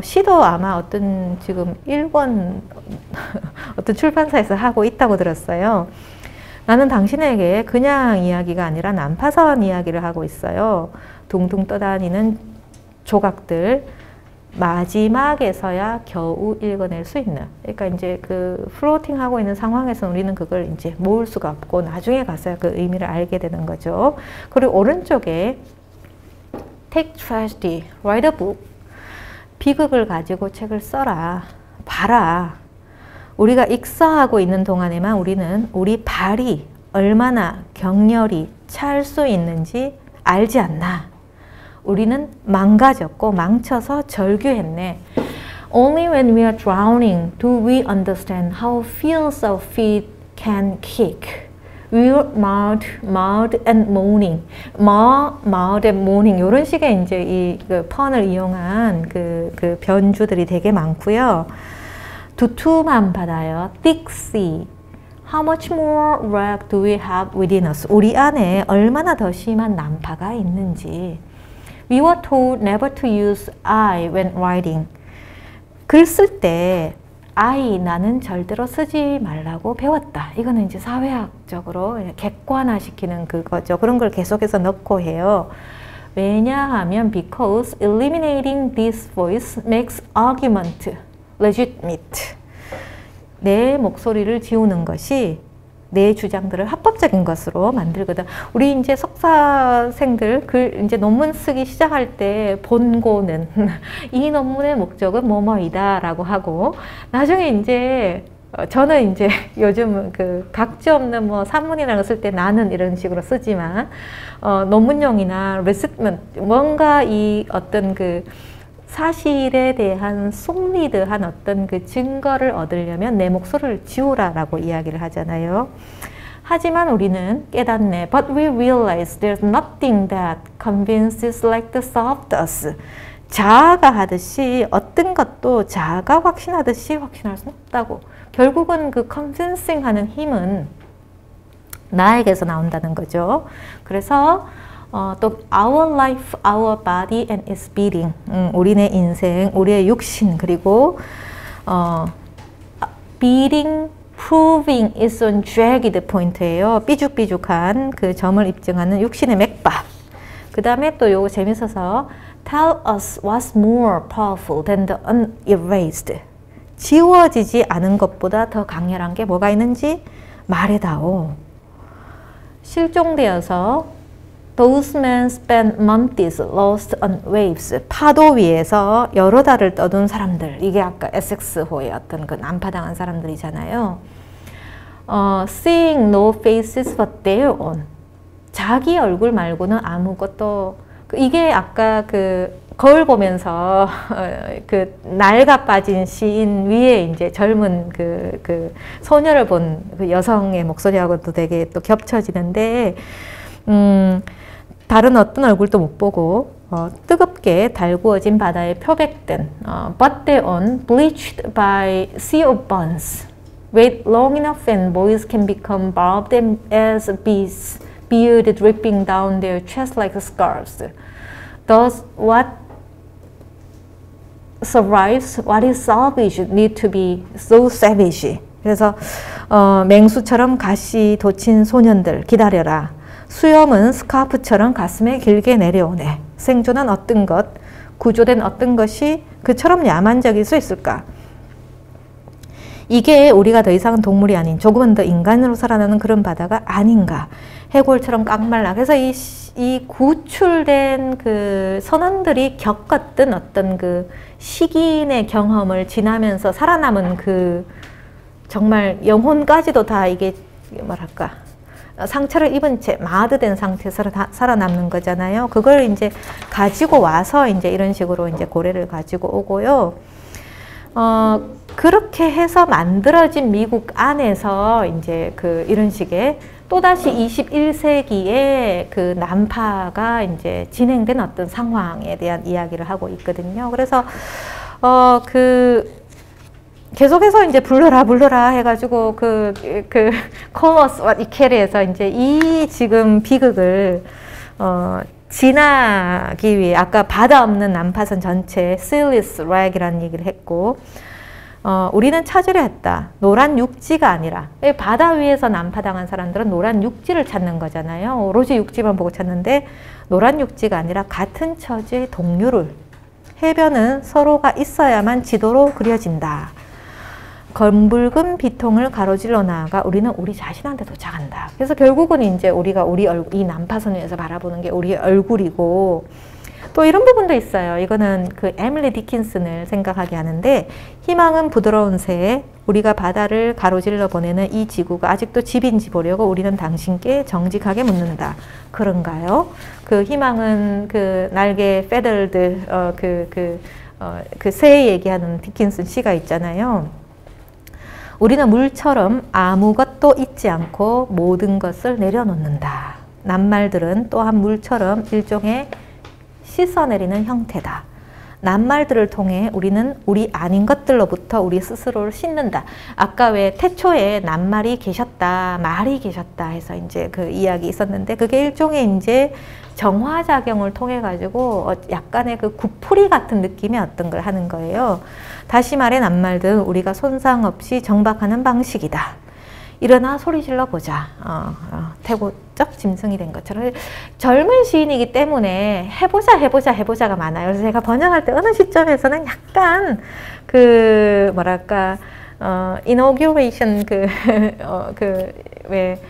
시도 아마 어떤 지금 일본 어떤 출판사에서 하고 있다고 들었어요. 나는 당신에게 그냥 이야기가 아니라 난파선 이야기를 하고 있어요. 둥둥 떠다니는 조각들 마지막에서야 겨우 읽어낼 수 있는. 그러니까 이제 그 플로팅 하고 있는 상황에서 우리는 그걸 이제 모을 수가 없고 나중에 가서야 그 의미를 알게 되는 거죠. 그리고 오른쪽에 take tragedy, write a book. 비극을 가지고 책을 써라. 봐라. 우리가 익사하고 있는 동안에만 우리는 우리 발이 얼마나 격렬히 찰 수 있는지 알지 않나. 우리는 망가졌고 망쳐서 절규했네. Only when we are drowning do we understand how feels our feet can kick. We're mouth and moaning. mouth and moaning. 이런 식의 이제 이 그 펀을 이용한 그 변주들이 되게 많고요. 두툼한 바다요. Thick sea. How much more wrack do we have within us? 우리 안에 얼마나 더 심한 난파가 있는지. We were told never to use I when writing. 글 쓸 때 I, 나는 절대로 쓰지 말라고 배웠다. 이거는 이제 사회학적으로 객관화시키는 그거죠. 그런 걸 계속해서 넣고 해요. 왜냐하면 because eliminating this voice makes argument legitimate. 내 목소리를 지우는 것이 내 주장들을 합법적인 것으로 만들거든. 우리 이제 석사생들 이제 논문 쓰기 시작할 때 본고는 이 논문의 목적은 뭐뭐이다라고 하고 나중에 이제 저는 이제 요즘 그 각지 없는 뭐 산문이라는 거 쓸 때 나는 이런 식으로 쓰지만 논문용이나 레시트먼트 뭔가 이 어떤 그 사실에 대한 솔리드한 어떤 그 증거를 얻으려면 내 목소리를 지우라라고 이야기를 하잖아요. 하지만 우리는 깨닫네. But we realize there's nothing that convinces like the soft us. 자아가 하듯이 어떤 것도 자아가 확신하듯이 확신할 수는 없다고. 결국은 그 convincing 하는 힘은 나에게서 나온다는 거죠. 그래서 또 our life, our body and its beating. 우리의 인생, 우리의 육신 그리고 beating, proving is on jagged point예요. 삐죽삐죽한 그 점을 입증하는 육신의 맥박. 그 다음에 또 요거 재밌어서 tell us what's more powerful than the unerased. 지워지지 않은 것보다 더 강렬한 게 뭐가 있는지 말해다오. 실종되어서 Those men spent months lost on waves. 파도 위에서 여러 달을 떠돈 사람들. 이게 아까 에섹스호의 어떤 그 난파당한 사람들이잖아요. Seeing no faces but their own. 자기 얼굴 말고는 아무것도. 이게 아까 그 거울 보면서 그 낡아 빠진 시인 위에 이제 젊은 그 소녀를 본 그 여성의 목소리하고도 되게 또 겹쳐지는데. 다른 어떤 얼굴도 못 보고 뜨겁게 달구어진 바다에 표백된 but their own bleached by sea of burns. Wait long enough and boys can become barbed as beasts, beard dripping down their chest like scarves. Thus what survives, what is salvaged, need to be so savage. 그래서 맹수처럼 가시 돋친 소년들 기다려라. 수염은 스카프처럼 가슴에 길게 내려오네. 생존한 어떤 것, 구조된 어떤 것이 그처럼 야만적일 수 있을까? 이게 우리가 더 이상은 동물이 아닌 조금은 더 인간으로 살아나는 그런 바다가 아닌가. 해골처럼 깡말라. 그래서 이 구출된 그 선원들이 겪었던 어떤 그 식인의 경험을 지나면서 살아남은 그 정말 영혼까지도 다 이게 뭐랄까. 상처를 입은 채 마드된 상태에서 살아남는 거잖아요. 그걸 이제 가지고 와서 이제 이런 식으로 이제 고래를 가지고 오고요. 그렇게 해서 만들어진 미국 안에서 이제 그 이런 식의 또다시 21세기에 그 난파가 이제 진행된 어떤 상황에 대한 이야기를 하고 있거든요. 그래서 계속해서 이제 불러라 해가지고 call us what you care에서 이제 이 지금 비극을 지나기 위해 아까 바다 없는 난파선 전체 sealess wreck이라는 얘기를 했고 우리는 찾으려 했다. 노란 육지가 아니라 바다 위에서 난파당한 사람들은 노란 육지를 찾는 거잖아요. 오로지 육지만 보고 찾는데 노란 육지가 아니라 같은 처지의 동료를 해변은 서로가 있어야만 지도로 그려진다. 검붉은 비통을 가로질러 나아가 우리는 우리 자신한테 도착한다. 그래서 결국은 이제 우리가 이 난파선에서 바라보는 게 우리의 얼굴이고, 또 이런 부분도 있어요. 이거는 그 에밀리 디킨슨을 생각하게 하는데, 희망은 부드러운 새에 우리가 바다를 가로질러 보내는 이 지구가 아직도 집인지 보려고 우리는 당신께 정직하게 묻는다. 그런가요? 그 희망은 그 날개 feathered 그 새 얘기하는 디킨슨 시가 있잖아요. 우리는 물처럼 아무것도 잊지 않고 모든 것을 내려놓는다. 낱말들은 또한 물처럼 일종의 씻어내리는 형태다. 낱말들을 통해 우리는 우리 아닌 것들로부터 우리 스스로를 씻는다. 아까 왜 태초에 낱말이 계셨다, 말이 계셨다 해서 이제 그 이야기 있었는데, 그게 일종의 이제 정화작용을 통해 가지고 약간의 그 구풀이 같은 느낌의 어떤 걸 하는 거예요. 다시 말해 낱말들은 우리가 손상 없이 정박하는 방식이다. 일어나 소리 질러 보자. 태고적 짐승이 된 것처럼. 젊은 시인이기 때문에 해보자가 많아요. 그래서 제가 번역할 때 어느 시점에서는 약간 그 뭐랄까 inauguration 왜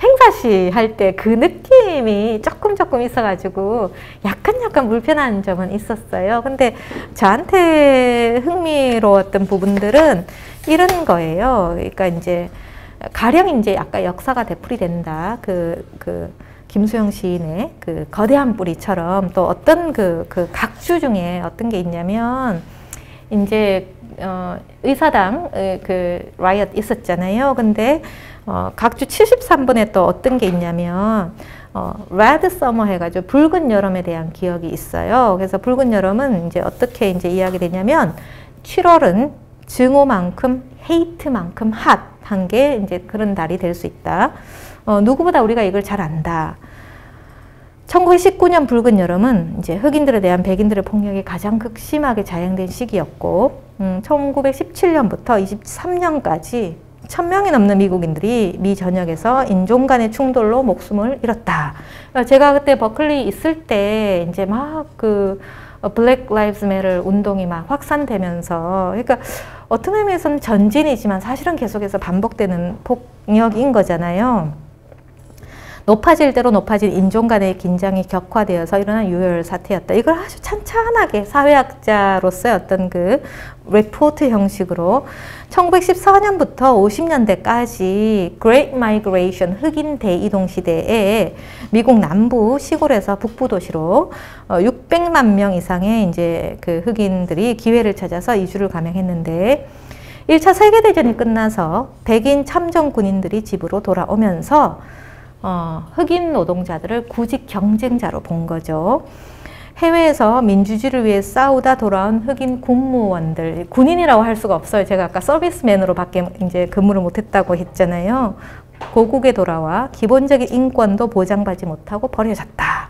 행사시 할 때 그 느낌이 조금 있어가지고 약간 불편한 점은 있었어요. 근데 저한테 흥미로웠던 부분들은 이런 거예요. 그러니까 이제 가령 이제 아까 역사가 되풀이된다. 김수영 시인의 그 거대한 뿌리처럼 또 어떤 그 각주 중에 어떤 게 있냐면, 이제 의사당 그 라이엇 있었잖아요. 근데 각주 73번에 또 어떤 게 있냐면 레드 서머 해가지고 붉은 여름에 대한 기억이 있어요. 그래서 붉은 여름은 이제 어떻게 이제 이야기되냐면, 7월은 증오만큼 헤이트만큼 핫한 게 이제 그런 달이 될 수 있다. 누구보다 우리가 이걸 잘 안다. 1919년 붉은 여름은 이제 흑인들에 대한 백인들의 폭력이 가장 극심하게 자행된 시기였고, 1917년부터 23년까지 1000명이 넘는 미국인들이 미 전역에서 인종 간의 충돌로 목숨을 잃었다. 제가 그때 버클리 있을 때 이제 막 그 블랙 라이브즈 매터 운동이 막 확산되면서, 그러니까 어떤 의미에서는 전진이지만 사실은 계속해서 반복되는 폭력인 거잖아요. 높아질 대로 높아진 인종 간의 긴장이 격화되어서 일어난 유혈 사태였다. 이걸 아주 찬찬하게 사회학자로서의 어떤 그 리포트 형식으로 1914년부터 50년대까지 Great Migration, 흑인 대이동 시대에 미국 남부 시골에서 북부 도시로 600만 명 이상의 이제 그 흑인들이 기회를 찾아서 이주를 감행했는데, 1차 세계대전이 끝나서 백인 참전 군인들이 집으로 돌아오면서 흑인 노동자들을 구직 경쟁자로 본 거죠. 해외에서 민주주의를 위해 싸우다 돌아온 흑인 군무원들, 군인이라고 할 수가 없어요. 제가 아까 서비스맨으로 밖에 이제 근무를 못했다고 했잖아요. 고국에 돌아와 기본적인 인권도 보장받지 못하고 버려졌다.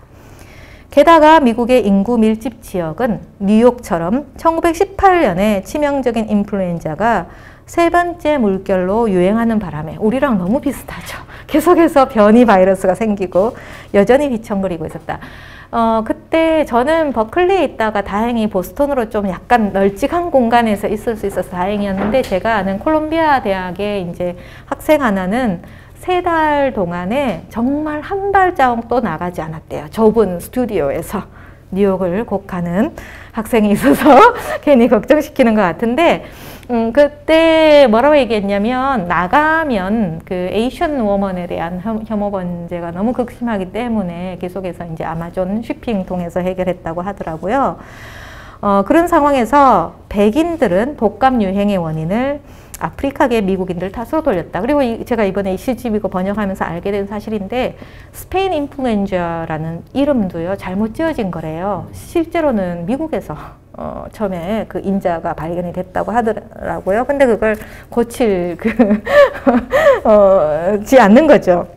게다가 미국의 인구 밀집 지역은 뉴욕처럼 1918년에 치명적인 인플루엔자가 세 번째 물결로 유행하는 바람에, 우리랑 너무 비슷하죠. 계속해서 변이 바이러스가 생기고 여전히 휘청거리고 있었다. 그때 저는 버클리에 있다가 다행히 보스턴으로 좀 약간 널찍한 공간에서 있을 수 있어서 다행이었는데, 제가 아는 콜롬비아 대학의 이제 학생 하나는 3달 동안에 정말 한 발자국도 나가지 않았대요. 좁은 스튜디오에서 뉴욕을 곡하는 학생이 있어서 괜히 걱정시키는 것 같은데, 그때 뭐라고 얘기했냐면, 나가면 그 에이션 워먼에 대한 혐오 범죄가 너무 극심하기 때문에 계속해서 이제 아마존 쇼핑 통해서 해결했다고 하더라고요. 그런 상황에서 백인들은 독감 유행의 원인을 아프리카계 미국인들 탓으로 돌렸다. 그리고 제가 이번에 이 시집 이거 번역하면서 알게 된 사실인데, 스페인 인플루엔자라는 이름도요 잘못 지어진 거래요. 실제로는 미국에서 처음에 그 인자가 발견이 됐다고 하더라고요. 근데 그걸 고칠 지 않는 거죠.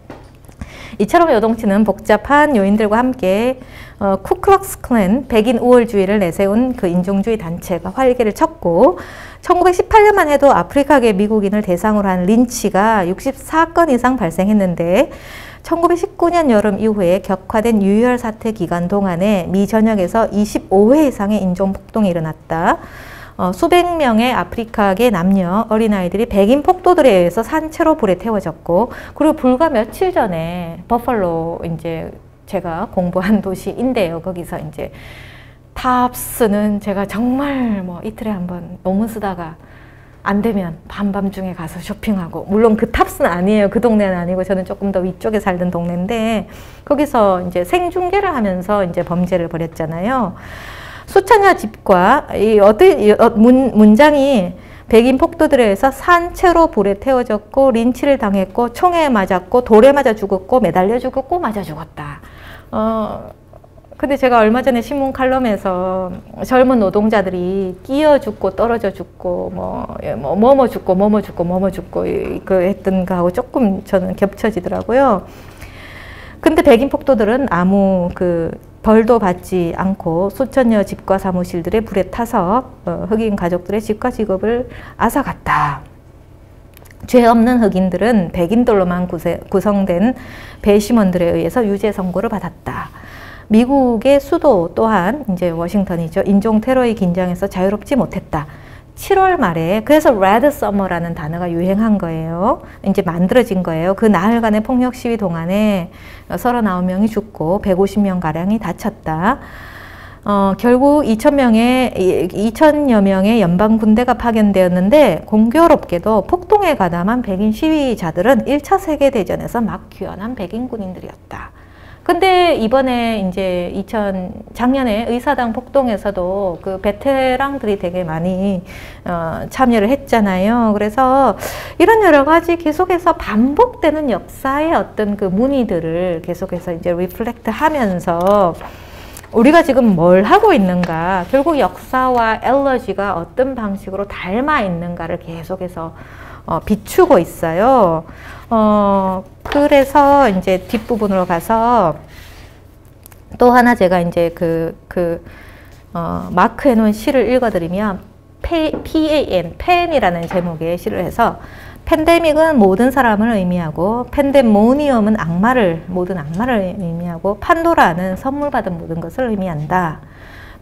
이처럼 요동치는 복잡한 요인들과 함께 쿠클럭스 클랜, 백인 우월주의를 내세운 그 인종주의 단체가 활개를 쳤고, 1918년만 해도 아프리카계 미국인을 대상으로 한 린치가 64건 이상 발생했는데, 1919년 여름 이후에 격화된 유혈 사태 기간 동안에 미 전역에서 25회 이상의 인종폭동이 일어났다. 수백 명의 아프리카계 남녀, 어린아이들이 백인 폭도들에 의해서 산채로 불에 태워졌고, 그리고 불과 며칠 전에 버팔로 이제 제가 공부한 도시인데요. 거기서 이제 탑스는 제가 정말 뭐 이틀에 한번 너무 쓰다가 안 되면 밤밤중에 가서 쇼핑하고, 물론 그 탑스는 아니에요. 그 동네는 아니고 저는 조금 더 위쪽에 살던 동네인데 거기서 이제 생중계를 하면서 이제 범죄를 벌였잖아요. 수천여 집과 문장이 백인 폭도들에 의해서 산채로 불에 태워졌고 린치를 당했고 총에 맞았고 돌에 맞아 죽었고 매달려 죽었고 맞아 죽었다. 근데 제가 얼마 전에 신문 칼럼에서 젊은 노동자들이 끼어 죽고 떨어져 죽고 뭐뭐 죽고 그 했던 거하고 조금 저는 겹쳐지더라고요. 근데 백인 폭도들은 아무 그 벌도 받지 않고 수천여 집과 사무실들의 불에 타서 흑인 가족들의 집과 직업을 앗아갔다. 죄 없는 흑인들은 백인들로만 구성된 배심원들에 의해서 유죄 선고를 받았다. 미국의 수도 또한 이제 워싱턴이죠. 인종 테러의 긴장에서 자유롭지 못했다. 7월 말에 그래서 레드 서머라는 단어가 유행한 거예요. 이제 만들어진 거예요. 그 나흘간의 폭력 시위 동안에 39명이 죽고 150명 가량이 다쳤다. 결국 2천여 명의 연방 군대가 파견되었는데 공교롭게도 폭동에 가담한 백인 시위자들은 1차 세계대전에서 막 귀환한 백인 군인들이었다. 근데 이번에 이제 작년에 의사당 폭동에서도 그 베테랑들이 되게 많이 참여를 했잖아요. 그래서 이런 여러 가지 계속해서 반복되는 역사의 어떤 그 문의들을 계속해서 이제 리플렉트 하면서 우리가 지금 뭘 하고 있는가, 결국 역사와 엘러지가 어떤 방식으로 닮아 있는가를 계속해서 비추고 있어요. 그래서 이제 뒷부분으로 가서 또 하나 제가 이제 마크 해놓은 시를 읽어드리면 PAN이라는 제목의 시를 해서 팬데믹은 모든 사람을 의미하고 팬데모니엄은 모든 악마를 의미하고 판도라는 선물 받은 모든 것을 의미한다.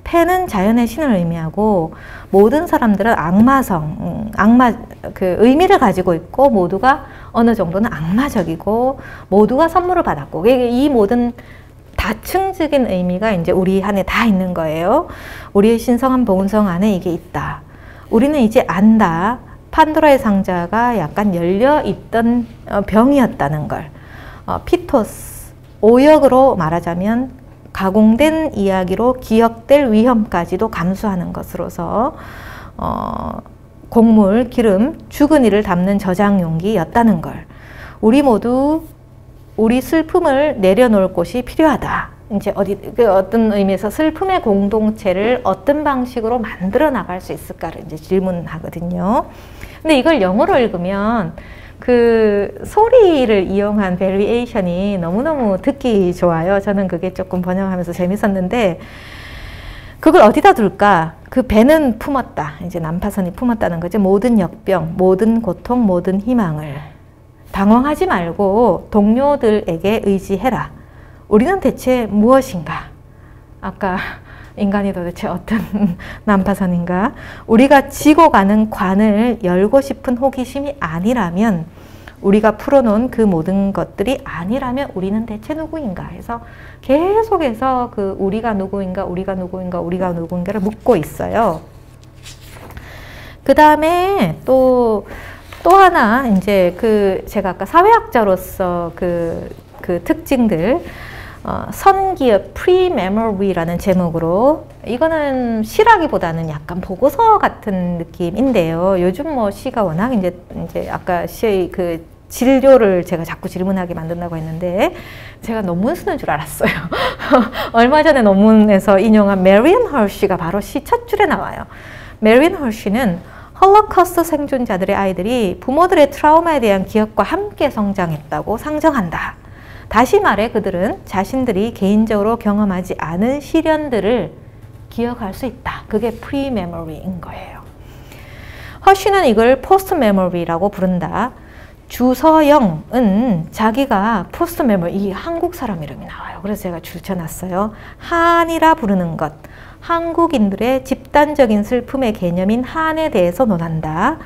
팬은 자연의 신을 의미하고 모든 사람들은 그 의미를 가지고 있고 모두가 어느 정도는 악마적이고 모두가 선물을 받았고 이 모든 다층적인 의미가 이제 우리 안에 다 있는 거예요. 우리의 신성한 본성 안에 이게 있다. 우리는 이제 안다. 판도라의 상자가 약간 열려 있던 병이었다는 걸. 피토스, 오역으로 말하자면 가공된 이야기로 기억될 위험까지도 감수하는 것으로서 곡물, 기름, 죽은 이를 담는 저장 용기였다는 걸. 우리 모두 우리 슬픔을 내려놓을 곳이 필요하다. 이제 어떤 의미에서 슬픔의 공동체를 어떤 방식으로 만들어 나갈 수 있을까를 이제 질문하거든요. 근데 이걸 영어로 읽으면 그 소리를 이용한 베리에이션이 너무너무 듣기 좋아요. 저는 그게 조금 번역하면서 재밌었는데 그걸 어디다 둘까? 그 배는 품었다. 이제 난파선이 품었다는 거죠. 모든 역병, 모든 고통, 모든 희망을. 당황하지 말고 동료들에게 의지해라. 우리는 대체 무엇인가? 아까 인간이 도대체 어떤 난파선인가? 우리가 지고 가는 관을 열고 싶은 호기심이 아니라면, 우리가 풀어놓은 그 모든 것들이 아니라면 우리는 대체 누구인가 해서 계속해서 그 우리가 누구인가를 묻고 있어요. 그 다음에 또 하나 이제 제가 아까 사회학자로서 그 특징들 선기업 pre-memory라는 제목으로, 이거는 시라기보다는 약간 보고서 같은 느낌인데요. 요즘 뭐 시가 워낙 이제 아까 시의 그 진료를 제가 자꾸 질문하게 만든다고 했는데 제가 논문 쓰는 줄 알았어요. 얼마 전에 논문에서 인용한 메리언 헐시가 바로 시 첫 줄에 나와요. 메리언 헐시는 홀로코스트 생존자들의 아이들이 부모들의 트라우마에 대한 기억과 함께 성장했다고 상정한다. 다시 말해 그들은 자신들이 개인적으로 경험하지 않은 시련들을 기억할 수 있다. 그게 프리메모리인 거예요. 허쉬는 이걸 포스트 메모리라고 부른다. 주서영은 자기가 포스트 메모리, 이 한국 사람 이름이 나와요. 그래서 제가 줄쳐놨어요. 한이라 부르는 것, 한국인들의 집단적인 슬픔의 개념인 한에 대해서 논한다.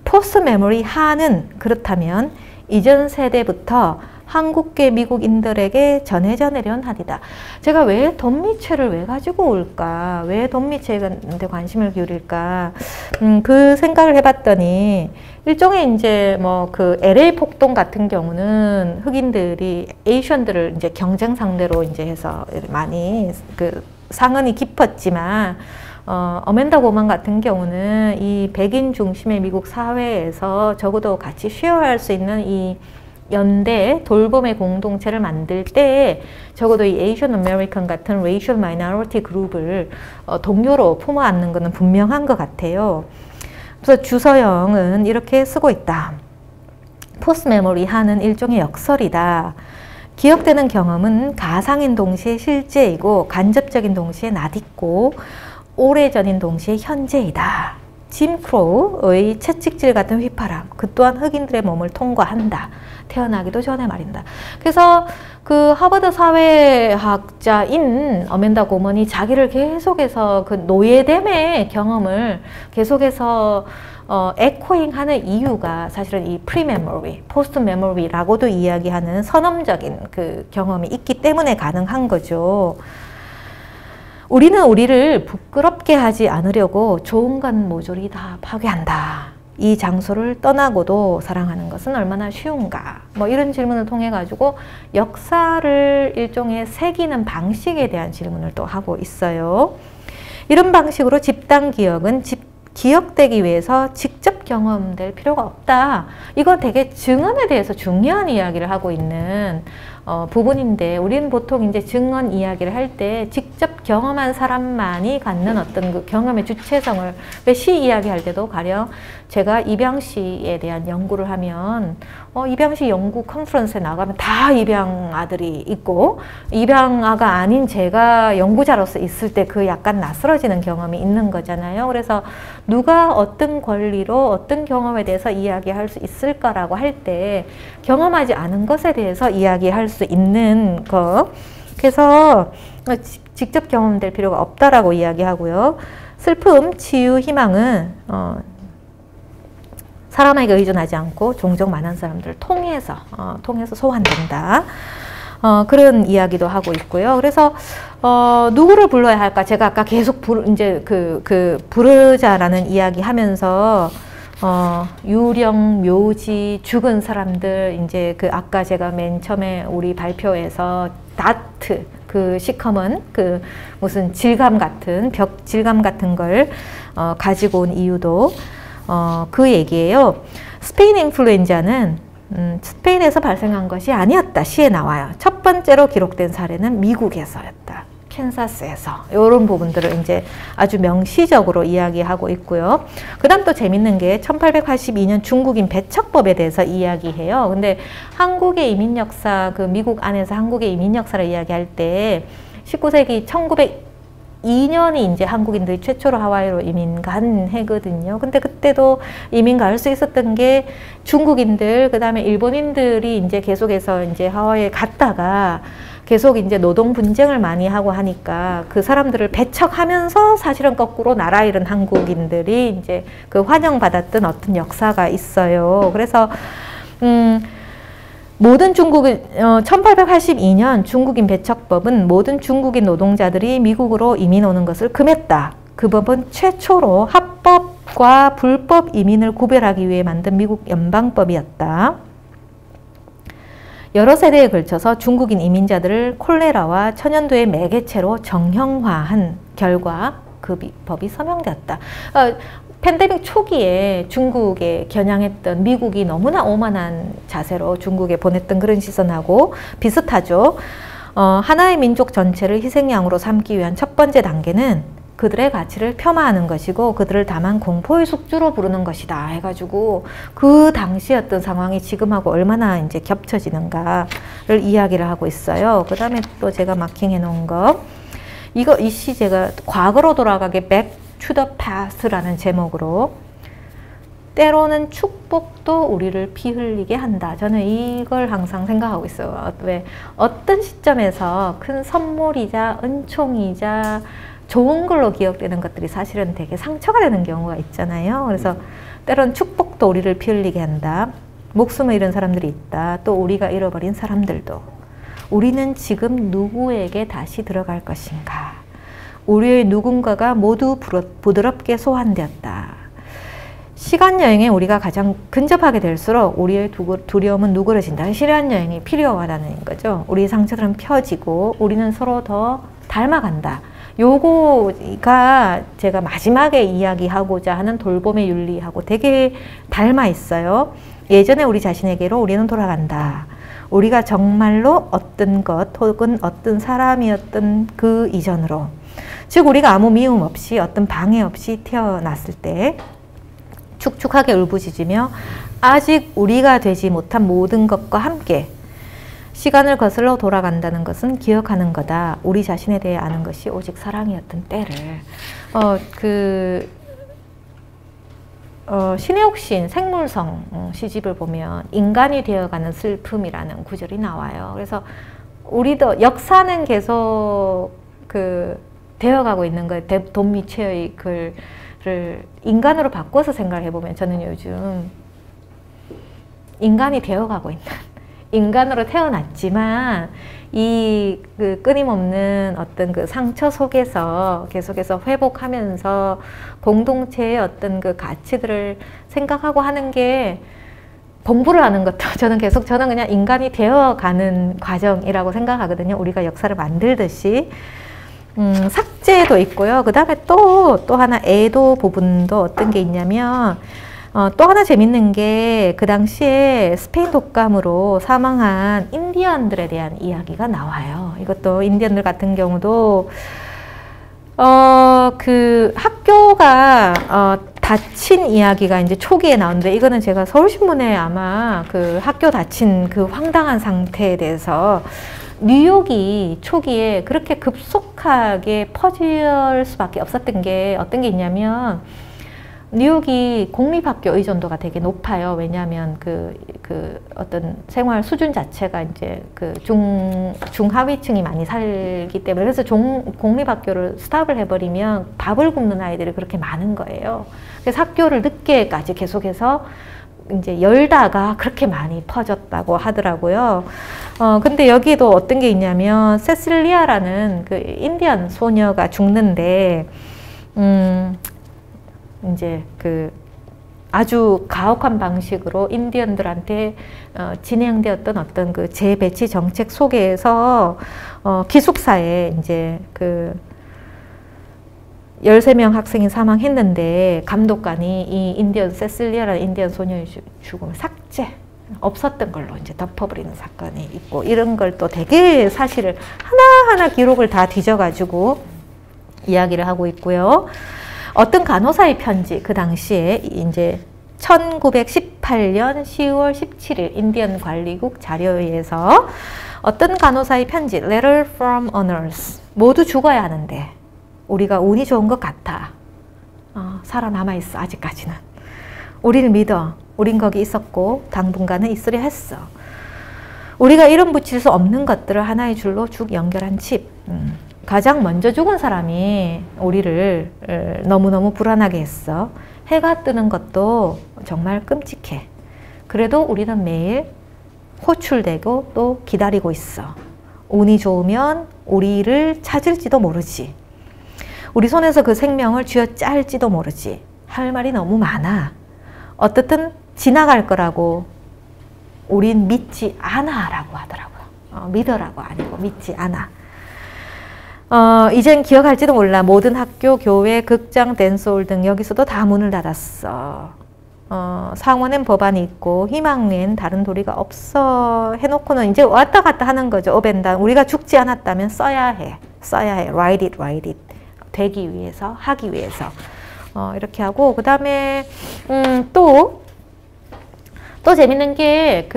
포스트 메모리 한은 그렇다면 이전 세대부터 한국계 미국인들에게 전해져 내려온 한이다. 제가 왜 돈미체를 왜 가지고 올까? 왜 돈미체한테 관심을 기울일까? 그 생각을 해봤더니 일종의 이제 뭐 그 LA 폭동 같은 경우는 흑인들이 에이션들을 이제 경쟁 상대로 이제 해서 많이 그 상흔이 깊었지만 어멘다 고먼 같은 경우는 이 백인 중심의 미국 사회에서 적어도 같이 쉐어할 수 있는 이 연대, 돌봄의 공동체를 만들 때 적어도 이 에이션 아메리칸 같은 레이셜 마이너리티 그룹을 동료로 품어 안는 것은 분명한 것 같아요. 그래서 주서영은 이렇게 쓰고 있다. 포스트 메모리 하는 일종의 역설이다. 기억되는 경험은 가상인 동시에 실제이고 간접적인 동시에 낯익고 오래전인 동시에 현재이다. 짐 크로우의 채찍질 같은 휘파람, 그 또한 흑인들의 몸을 통과한다. 태어나기도 전에 말인다. 그래서 그 하버드 사회학자인 어멘다 고먼이 자기를 계속해서 그 노예됨의 경험을 계속해서 에코잉하는 이유가 사실은 이 프리메모리, 포스트 메모리라고도 이야기하는 선험적인 그 경험이 있기 때문에 가능한 거죠. 우리는 우리를 부끄럽게 하지 않으려고 좋은 건 모조리 다 파괴한다. 이 장소를 떠나고도 사랑하는 것은 얼마나 쉬운가? 뭐 이런 질문을 통해 가지고 역사를 일종의 새기는 방식에 대한 질문을 또 하고 있어요. 이런 방식으로 집단 기억은 기억되기 위해서 직접 경험될 필요가 없다. 이건 되게 증언에 대해서 중요한 이야기를 하고 있는 부분인데, 우리는 보통 이제 증언 이야기를 할 때 직접 경험한 사람만이 갖는 어떤 그 경험의 주체성을, 왜 시 이야기할 때도 가령 제가 입양시에 대한 연구를 하면 입양시 연구 컨퍼런스에 나가면 다 입양아들이 있고, 입양아가 아닌 제가 연구자로서 있을 때 그 약간 낯설어지는 경험이 있는 거잖아요. 그래서 누가 어떤 권리로 어떤 경험에 대해서 이야기할 수 있을까라고 할 때 경험하지 않은 것에 대해서 이야기할 수 있는 거, 그래서 직접 경험될 필요가 없다라고 이야기하고요. 슬픔, 치유, 희망은 사람에게 의존하지 않고 종종 많은 사람들을 통해서 소환된다. 그런 이야기도 하고 있고요. 그래서 누구를 불러야 할까? 제가 아까 계속 부르자라는 이야기 하면서 유령, 묘지, 죽은 사람들, 이제 그 아까 제가 맨 처음에 우리 발표에서 다트, 그 시커먼 그 무슨 질감 같은 벽 질감 같은 걸 가지고 온 이유도 그 얘기예요. 스페인 인플루엔자는 스페인에서 발생한 것이 아니었다. 시에 나와요. 첫 번째로 기록된 사례는 미국에서였다. 캔사스에서. 이런 부분들을 이제 아주 명시적으로 이야기하고 있고요. 그 다음 또 재밌는 게 1882년 중국인 배척법에 대해서 이야기해요. 근데 한국의 이민 역사, 그 미국 안에서 한국의 이민 역사를 이야기할 때 19세기 1902년이 이제 한국인들이 최초로 하와이로 이민 간 해거든요. 근데 그때도 이민 갈 수 있었던 게 중국인들, 그 다음에 일본인들이 이제 계속해서 이제 하와이에 갔다가 계속 이제 노동 분쟁을 많이 하고 하니까 그 사람들을 배척하면서 사실은 거꾸로 나라 잃은 한국인들이 이제 그 환영받았던 어떤 역사가 있어요. 그래서 모든 중국인 1882년 중국인 배척법은 모든 중국인 노동자들이 미국으로 이민 오는 것을 금했다. 그 법은 최초로 합법과 불법 이민을 구별하기 위해 만든 미국 연방법이었다. 여러 세대에 걸쳐서 중국인 이민자들을 콜레라와 천연두의 매개체로 정형화한 결과 그 법이 서명되었다. 팬데믹 초기에 중국에 겨냥했던 미국이 너무나 오만한 자세로 중국에 보냈던 그런 시선하고 비슷하죠. 하나의 민족 전체를 희생양으로 삼기 위한 첫 번째 단계는 그들의 가치를 폄하하는 것이고 그들을 다만 공포의 숙주로 부르는 것이다 해가지고 그 당시 어떤 상황이 지금하고 얼마나 이제 겹쳐지는가를 이야기를 하고 있어요. 그 다음에 또 제가 마킹해 놓은 거, 이 시 제가 과거로 돌아가게 Back to the Past라는 제목으로 때로는 축복도 우리를 피 흘리게 한다. 저는 이걸 항상 생각하고 있어요. 왜 어떤 시점에서 큰 선물이자 은총이자 좋은 걸로 기억되는 것들이 사실은 되게 상처가 되는 경우가 있잖아요. 그래서 때로는 축복도 우리를 피 흘리게 한다. 목숨을 잃은 사람들이 있다. 또 우리가 잃어버린 사람들도. 우리는 지금 누구에게 다시 들어갈 것인가? 우리의 누군가가 모두 부드럽게 소환되었다. 시간 여행에 우리가 가장 근접하게 될수록 우리의 두려움은 누그러진다. 시간 여행이 필요하다는 거죠. 우리의 상처들은 펴지고 우리는 서로 더 닮아간다. 요거가 제가 마지막에 이야기하고자 하는 돌봄의 윤리하고 되게 닮아 있어요. 예전에 우리 자신에게로 우리는 돌아간다. 우리가 정말로 어떤 것 혹은 어떤 사람이었던 그 이전으로, 즉 우리가 아무 미움 없이 어떤 방해 없이 태어났을 때 축축하게 울부짖으며 아직 우리가 되지 못한 모든 것과 함께 시간을 거슬러 돌아간다는 것은 기억하는 거다. 우리 자신에 대해 아는 것이 오직 사랑이었던 때를. 신혜옥 시인 생물성 시집을 보면 인간이 되어가는 슬픔이라는 구절이 나와요. 그래서 우리도 역사는 계속 되어가고 있는 거예요. 돈 미체의 글을 인간으로 바꿔서 생각해 보면 저는 요즘 인간이 되어가고 있는, 인간으로 태어났지만 이 끊임없는 어떤 그 상처 속에서 계속해서 회복하면서 공동체의 어떤 그 가치들을 생각하고 하는 게, 공부를 하는 것도 저는 그냥 인간이 되어가는 과정이라고 생각하거든요. 우리가 역사를 만들듯이. 삭제도 있고요. 그 다음에 또 하나 애도 부분도 어떤 게 있냐면, 또 하나 재밌는 게 그 당시에 스페인 독감으로 사망한 인디언들에 대한 이야기가 나와요. 이것도 인디언들 같은 경우도 그 학교가 닫힌 이야기가 이제 초기에 나오는데, 이거는 제가 서울신문에 아마 그 학교 닫힌 그 황당한 상태에 대해서, 뉴욕이 초기에 그렇게 급속하게 퍼질 수밖에 없었던 게 어떤 게 있냐면, 뉴욕이 공립학교 의존도가 되게 높아요. 왜냐하면 어떤 생활 수준 자체가 이제 중하위층이 많이 살기 때문에. 그래서 공립학교를 스탑을 해버리면 밥을 굶는 아이들이 그렇게 많은 거예요. 그래서 학교를 늦게까지 계속해서 이제 열다가 그렇게 많이 퍼졌다고 하더라고요. 근데 여기도 어떤 게 있냐면, 세실리아라는 그 인디언 소녀가 죽는데, 이제 아주 가혹한 방식으로 인디언들한테 진행되었던 어떤 그 재배치 정책 속에서 기숙사에 이제 13명 학생이 사망했는데, 감독관이 이 인디언 세실리아라는 인디언 소녀의 죽음을 없었던 걸로 이제 덮어버리는 사건이 있고, 이런 걸 또 되게 사실을 하나하나 기록을 다 뒤져가지고 이야기를 하고 있고요. 어떤 간호사의 편지, 그 당시에 이제 1918년 10월 17일 인디언 관리국 자료에 의해서 어떤 간호사의 편지, Letter from a Nurse, 모두 죽어야 하는데 우리가 운이 좋은 것 같아. 살아남아 있어, 아직까지는. 우리를 믿어. 우린 거기 있었고 당분간은 있으려 했어. 우리가 이름 붙일 수 없는 것들을 하나의 줄로 쭉 연결한 칩. 가장 먼저 죽은 사람이 우리를 너무너무 불안하게 했어. 해가 뜨는 것도 정말 끔찍해. 그래도 우리는 매일 호출되고 또 기다리고 있어. 운이 좋으면 우리를 찾을지도 모르지. 우리 손에서 그 생명을 쥐어짤지도 모르지. 할 말이 너무 많아. 어떻든 지나갈 거라고 우린 믿지 않아 라고 하더라고요. 믿어라고 아니고 믿지 않아. 이젠 기억할지도 몰라. 모든 학교, 교회, 극장, 댄스홀 등 여기서도 다 문을 닫았어. 상원엔 법안이 있고 희망낸 다른 도리가 없어 해놓고는 이제 왔다 갔다 하는 거죠. 어벤단. 우리가 죽지 않았다면 써야 해. write it. 되기 위해서, 하기 위해서. 이렇게 하고, 그 다음에 또 재밌는 게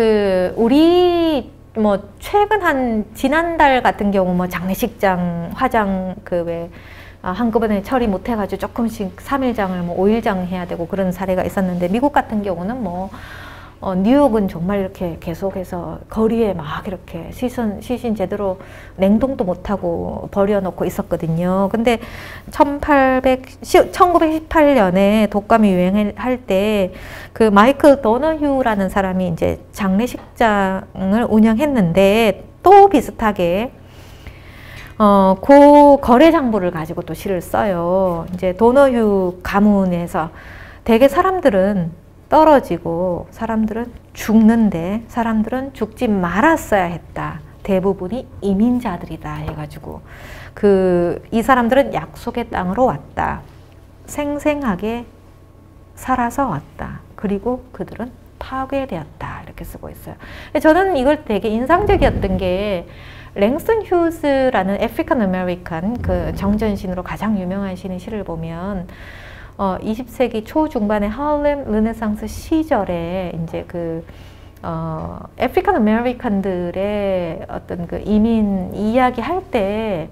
우리 최근 지난달 같은 경우 장례식장 화장 한꺼번에 처리 못해가지고 조금씩 3일장을 뭐 5일장 해야 되고 그런 사례가 있었는데, 미국 같은 경우는 뭐 뉴욕은 정말 이렇게 계속해서 거리에 막 이렇게 시신 제대로 냉동도 못하고 버려놓고 있었거든요. 근데 1918년에 독감이 유행할 때 그 마이클 도너휴라는 사람이 이제 장례식장을 운영했는데, 또 비슷하게 그 거래 장부를 가지고 또 시를 써요. 이제 도너휴 가문에서 대개 사람들은 떨어지고 사람들은 죽는데 사람들은 죽지 말았어야 했다. 대부분이 이민자들이다 해가지고 이 사람들은 약속의 땅으로 왔다. 생생하게 살아서 왔다. 그리고 그들은 파괴되었다. 이렇게 쓰고 있어요. 저는 이걸 되게 인상적이었던 게, 랭슨 휴즈라는 아프리칸 아메리칸 그 정전신으로 가장 유명한 신의 시를 보면 20세기 초중반의 하울렘 르네상스 시절에 이제 아프리칸 아메리칸들의 어떤 그 이민 이야기 할 때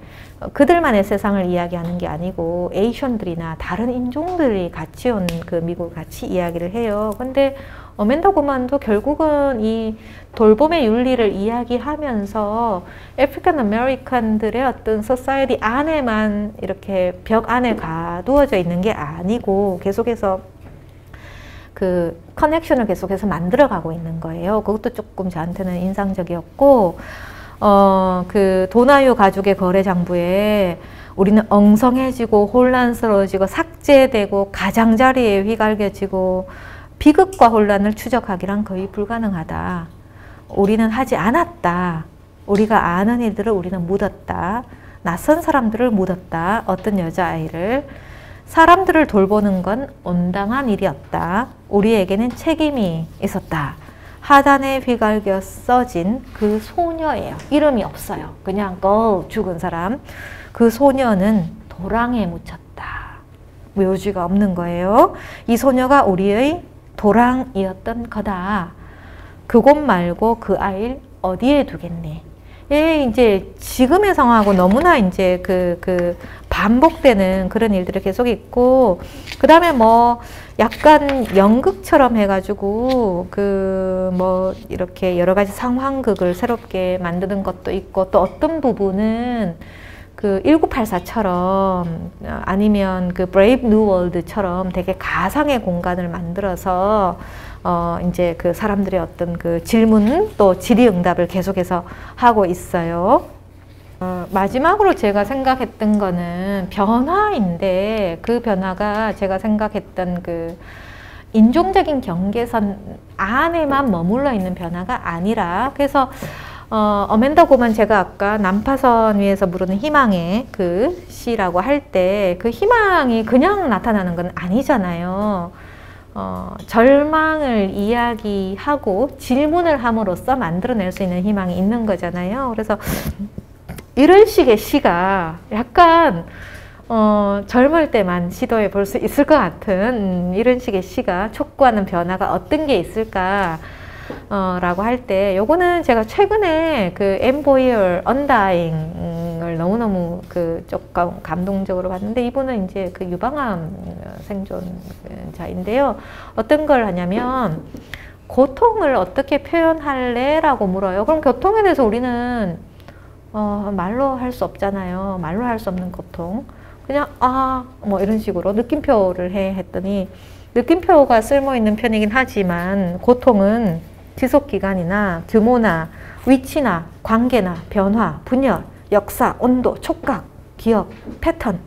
그들만의 세상을 이야기하는 게 아니고 에이션들이나 다른 인종들이 같이 온 그 미국을 같이 이야기를 해요. 근데 어멘더 고만도 결국은 이 돌봄의 윤리를 이야기하면서 아프리칸 아메리칸들의 어떤 소사이티 안에만 이렇게 벽 안에 가두어져 있는 게 아니고 계속해서 그 커넥션을 계속해서 만들어가고 있는 거예요. 그것도 조금 저한테는 인상적이었고, 그 도나유 가족의 거래 장부에 우리는 엉성해지고 혼란스러워지고 삭제되고 가장자리에 휘갈겨지고 비극과 혼란을 추적하기란 거의 불가능하다. 우리는 하지 않았다. 우리가 아는 이들을 우리는 묻었다. 낯선 사람들을 묻었다. 어떤 여자아이를. 사람들을 돌보는 건 온당한 일이었다. 우리에게는 책임이 있었다. 하단에 휘갈겨 써진 그 소녀예요. 이름이 없어요. 그냥 죽은 사람. 그 소녀는 도랑에 묻혔다. 묘지가 없는 거예요. 이 소녀가 우리의 도랑이었던 거다. 그곳 말고 그 아이를 어디에 두겠니? 이제 지금의 상황하고 너무나 이제 반복되는 그런 일들이 계속 있고, 그 다음에 뭐 약간 연극처럼 해가지고 뭐 이렇게 여러 가지 상황극을 새롭게 만드는 것도 있고, 또 어떤 부분은 1984처럼 아니면 브레이브 뉴 월드처럼 되게 가상의 공간을 만들어서 이제 사람들의 어떤 질문 또 질의응답을 계속해서 하고 있어요. 마지막으로 제가 생각했던 거는 변화인데, 그 변화가 제가 생각했던 인종적인 경계선 안에만 머물러 있는 변화가 아니라, 그래서 어멘더 고만 제가 아까 난파선 위에서 부르는 희망의 시라고 할 때 그 희망이 그냥 나타나는 건 아니잖아요. 절망을 이야기하고 질문을 함으로써 만들어낼 수 있는 희망이 있는 거잖아요. 그래서 이런 식의 시가 약간 젊을 때만 시도해 볼 수 있을 것 같은 이런 식의 시가 촉구하는 변화가 어떤 게 있을까 라고 할 때, 요거는 제가 최근에 앤 보이얼 언다잉을 너무너무 조금 감동적으로 봤는데, 이분은 이제 유방암 생존자인데요. 어떤 걸 하냐면 고통을 어떻게 표현할래? 라고 물어요. 그럼 고통에 대해서 우리는 말로 할 수 없잖아요. 말로 할 수 없는 고통. 그냥 뭐 이런 식으로 느낌표를 했더니, 느낌표가 쓸모 있는 편이긴 하지만 고통은 지속기간이나 규모나 위치나 관계나 변화, 분열, 역사, 온도, 촉각, 기억, 패턴,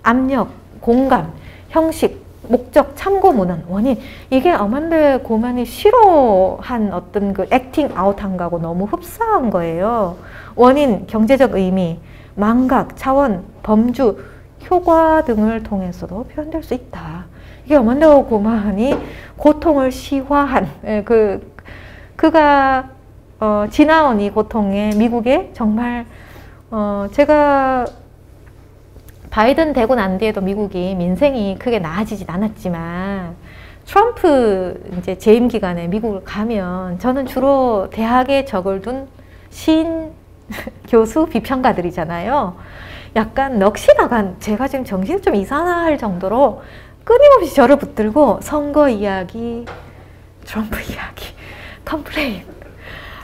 압력, 공감, 형식, 목적, 참고 문헌, 원인, 이게 어만더 고만이 싫어한 어떤 액팅 아웃한 거하고 너무 흡사한 거예요. 원인, 경제적 의미, 망각, 차원, 범주, 효과 등을 통해서도 표현될 수 있다. 이게 어만더 고만이 고통을 시화한 그가 지나온 이 고통에 미국에 정말 제가 바이든 되고 난 뒤에도 미국이 민생이 크게 나아지진 않았지만, 트럼프 이제 재임 기간에 미국을 가면 저는 주로 대학에 적을 둔 교수 비평가들이잖아요. 약간 넋이 나간, 제가 지금 정신이 좀 이상할 정도로 끊임없이 저를 붙들고 선거 이야기, 트럼프 이야기, 컴플레인.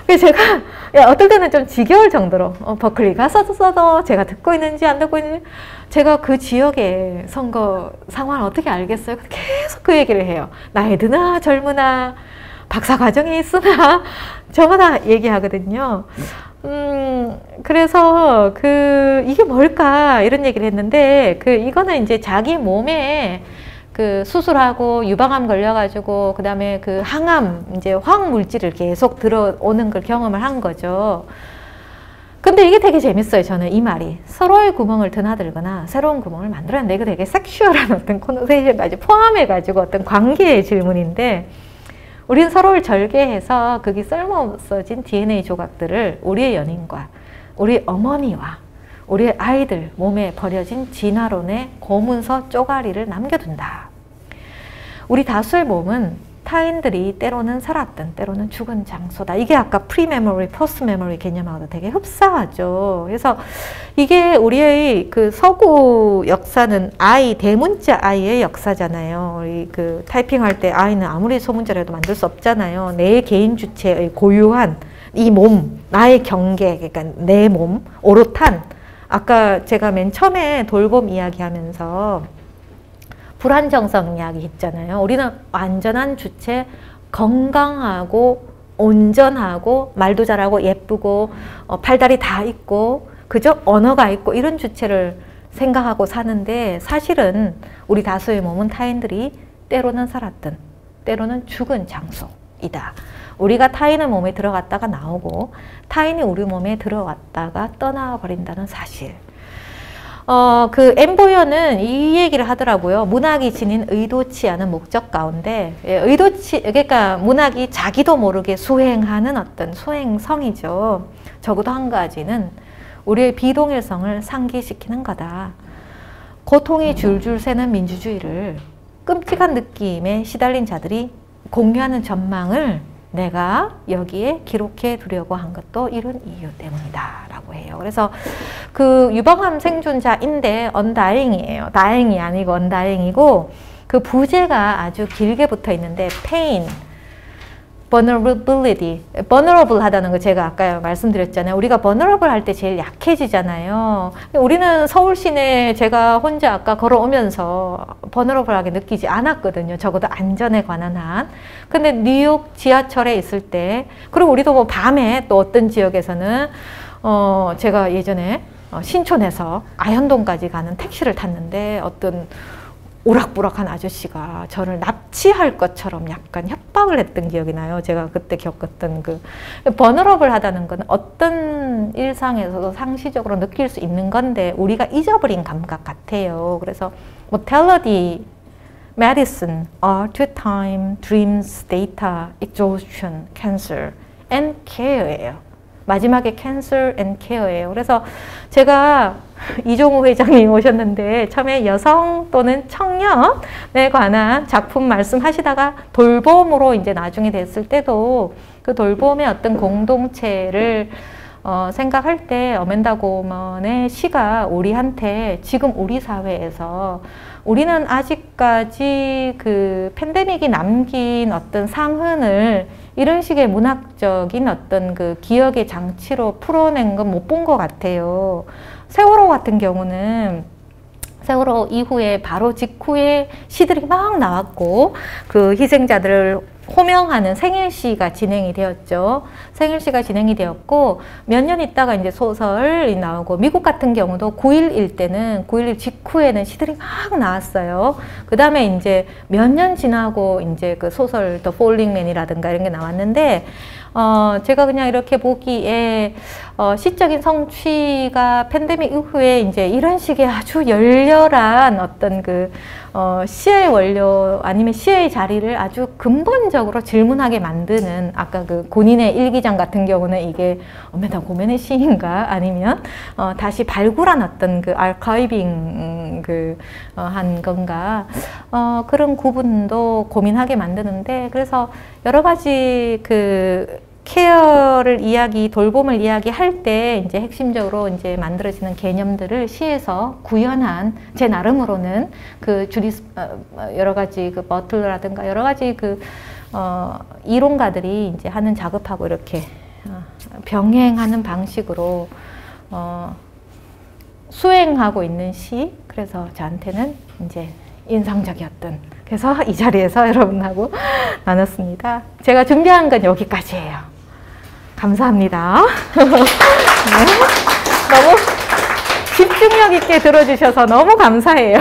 그래서 제가 어떨 때는 좀 지겨울 정도로 버클리 가서도 제가 듣고 있는지 안 듣고 있는지, 제가 그 지역의 선거 상황을 어떻게 알겠어요? 계속 그 얘기를 해요. 나이 드나 젊으나 박사 과정에 있으나 저마다 얘기하거든요. 그래서 이게 뭘까 이런 얘기를 했는데, 이거는 이제 자기 몸에 수술하고 유방암 걸려가지고 그 다음에 항암, 이제 화학물질을 계속 들어오는 걸 경험을 한 거죠. 근데 이게 되게 재밌어요. 저는 이 말이 서로의 구멍을 드나들거나 새로운 구멍을 만들어낸다. 이거 되게 섹슈얼한 어떤 코노테이션까지 포함해가지고 어떤 관계의 질문인데, 우리는 서로를 절개해서 거기 쓸모없어진 DNA 조각들을 우리의 연인과 우리 어머니와 우리의 아이들 몸에 버려진 진화론의 고문서 쪼가리를 남겨둔다. 우리 다수의 몸은 타인들이 때로는 살았던 때로는 죽은 장소다. 이게 아까 프리메모리, 포스트메모리 개념하고도 되게 흡사하죠. 그래서 이게 우리의 서구 역사는 대문자 I의 역사잖아요. 우리 타이핑할 때 I는 아무리 소문자라도 만들 수 없잖아요. 내 개인 주체의 고유한 이 몸, 나의 경계, 그러니까 내 몸, 오롯한, 아까 제가 맨 처음에 돌봄 이야기하면서 불안정성 이야기 했잖아요. 우리는 완전한 주체, 건강하고 온전하고 말도 잘하고 예쁘고 팔다리 다 있고 그죠? 언어가 있고 이런 주체를 생각하고 사는데, 사실은 우리 다수의 몸은 타인들이 때로는 살았던 때로는 죽은 장소이다. 우리가 타인의 몸에 들어갔다가 나오고 타인이 우리 몸에 들어갔다가 떠나버린다는 사실. 엠보여는 이 얘기를 하더라고요. 문학이 지닌 의도치 않은 목적 가운데, 그러니까 문학이 자기도 모르게 수행하는 어떤 수행성이죠. 적어도 한 가지는 우리의 비동일성을 상기시키는 거다. 고통이 줄줄 새는 민주주의를 끔찍한 느낌에 시달린 자들이 공유하는 전망을 내가 여기에 기록해 두려고 한 것도 이런 이유 때문이다 라고 해요. 그래서 유방암 생존자인데 언다잉이에요. 다행이 아니고 언다잉이고, 부제가 아주 길게 붙어 있는데 pain, vulnerability, vulnerable 하다는 거 제가 아까 말씀드렸잖아요. 우리가 vulnerable 할 때 제일 약해지잖아요. 우리는 서울 시내 제가 혼자 아까 걸어오면서 vulnerable하게 느끼지 않았거든요. 적어도 안전에 관한 한. 근데 뉴욕 지하철에 있을 때, 그리고 우리도 뭐 밤에 또 어떤 지역에서는 제가 예전에 신촌에서 아현동까지 가는 택시를 탔는데 어떤 오락부락한 아저씨가 저를 납치할 것처럼 약간 협박을 했던 기억이 나요. 제가 그때 겪었던 버너러블 하다는 건 어떤 일상에서도 상시적으로 느낄 수 있는 건데 우리가 잊어버린 감각 같아요. 그래서 mortality, medicine, art, time, dreams, data, exhaustion, cancer, and care예요. 마지막에 cancer and care예요. 그래서 제가 이종우 회장님 오셨는데 처음에 여성 또는 청년에 관한 작품 말씀하시다가 돌봄으로 이제 나중에 됐을 때도 그 돌봄의 어떤 공동체를 생각할 때 어멘다 고먼의 시가 우리한테 지금 우리 사회에서 우리는 아직까지 팬데믹이 남긴 어떤 상흔을 이런 식의 문학적인 어떤 기억의 장치로 풀어낸 건 못 본 것 같아요. 세월호 같은 경우는 세월호 이후에 바로 직후에 시들이 막 나왔고 희생자들을 호명하는 생일시가 진행이 되었죠. 생일시가 진행이 되었고 몇 년 있다가 이제 소설이 나오고, 미국 같은 경우도 9.11 때는 9.11 직후에는 시들이 막 나왔어요. 그 다음에 이제 몇 년 지나고 이제 소설 The Falling Man이라든가 이런 게 나왔는데, 제가 그냥 이렇게 보기에 시적인 성취가 팬데믹 이후에 이제 이런 식의 아주 열렬한 어떤 시의 원료 아니면 시의 자리를 아주 근본적으로 질문하게 만드는, 아까 고닌의 일기장 같은 경우는 이게 어메다 고멘의 시인가 아니면 다시 발굴한 어떤 아카이빙 한 건가, 그런 구분도 고민하게 만드는데, 그래서 여러 가지 케어를 돌봄을 이야기할 때 이제 핵심적으로 이제 만들어지는 개념들을 시에서 구현한 제 나름으로는 그 여러 가지 그 버틀러라든가 여러 가지 그 이론가들이 이제 하는 작업하고 이렇게 병행하는 방식으로 수행하고 있는 시. 그래서 저한테는 이제 인상적이었던. 그래서 이 자리에서 여러분하고 나눴습니다. 제가 준비한 건 여기까지예요. 감사합니다. 네. 너무 집중력 있게 들어주셔서 너무 감사해요.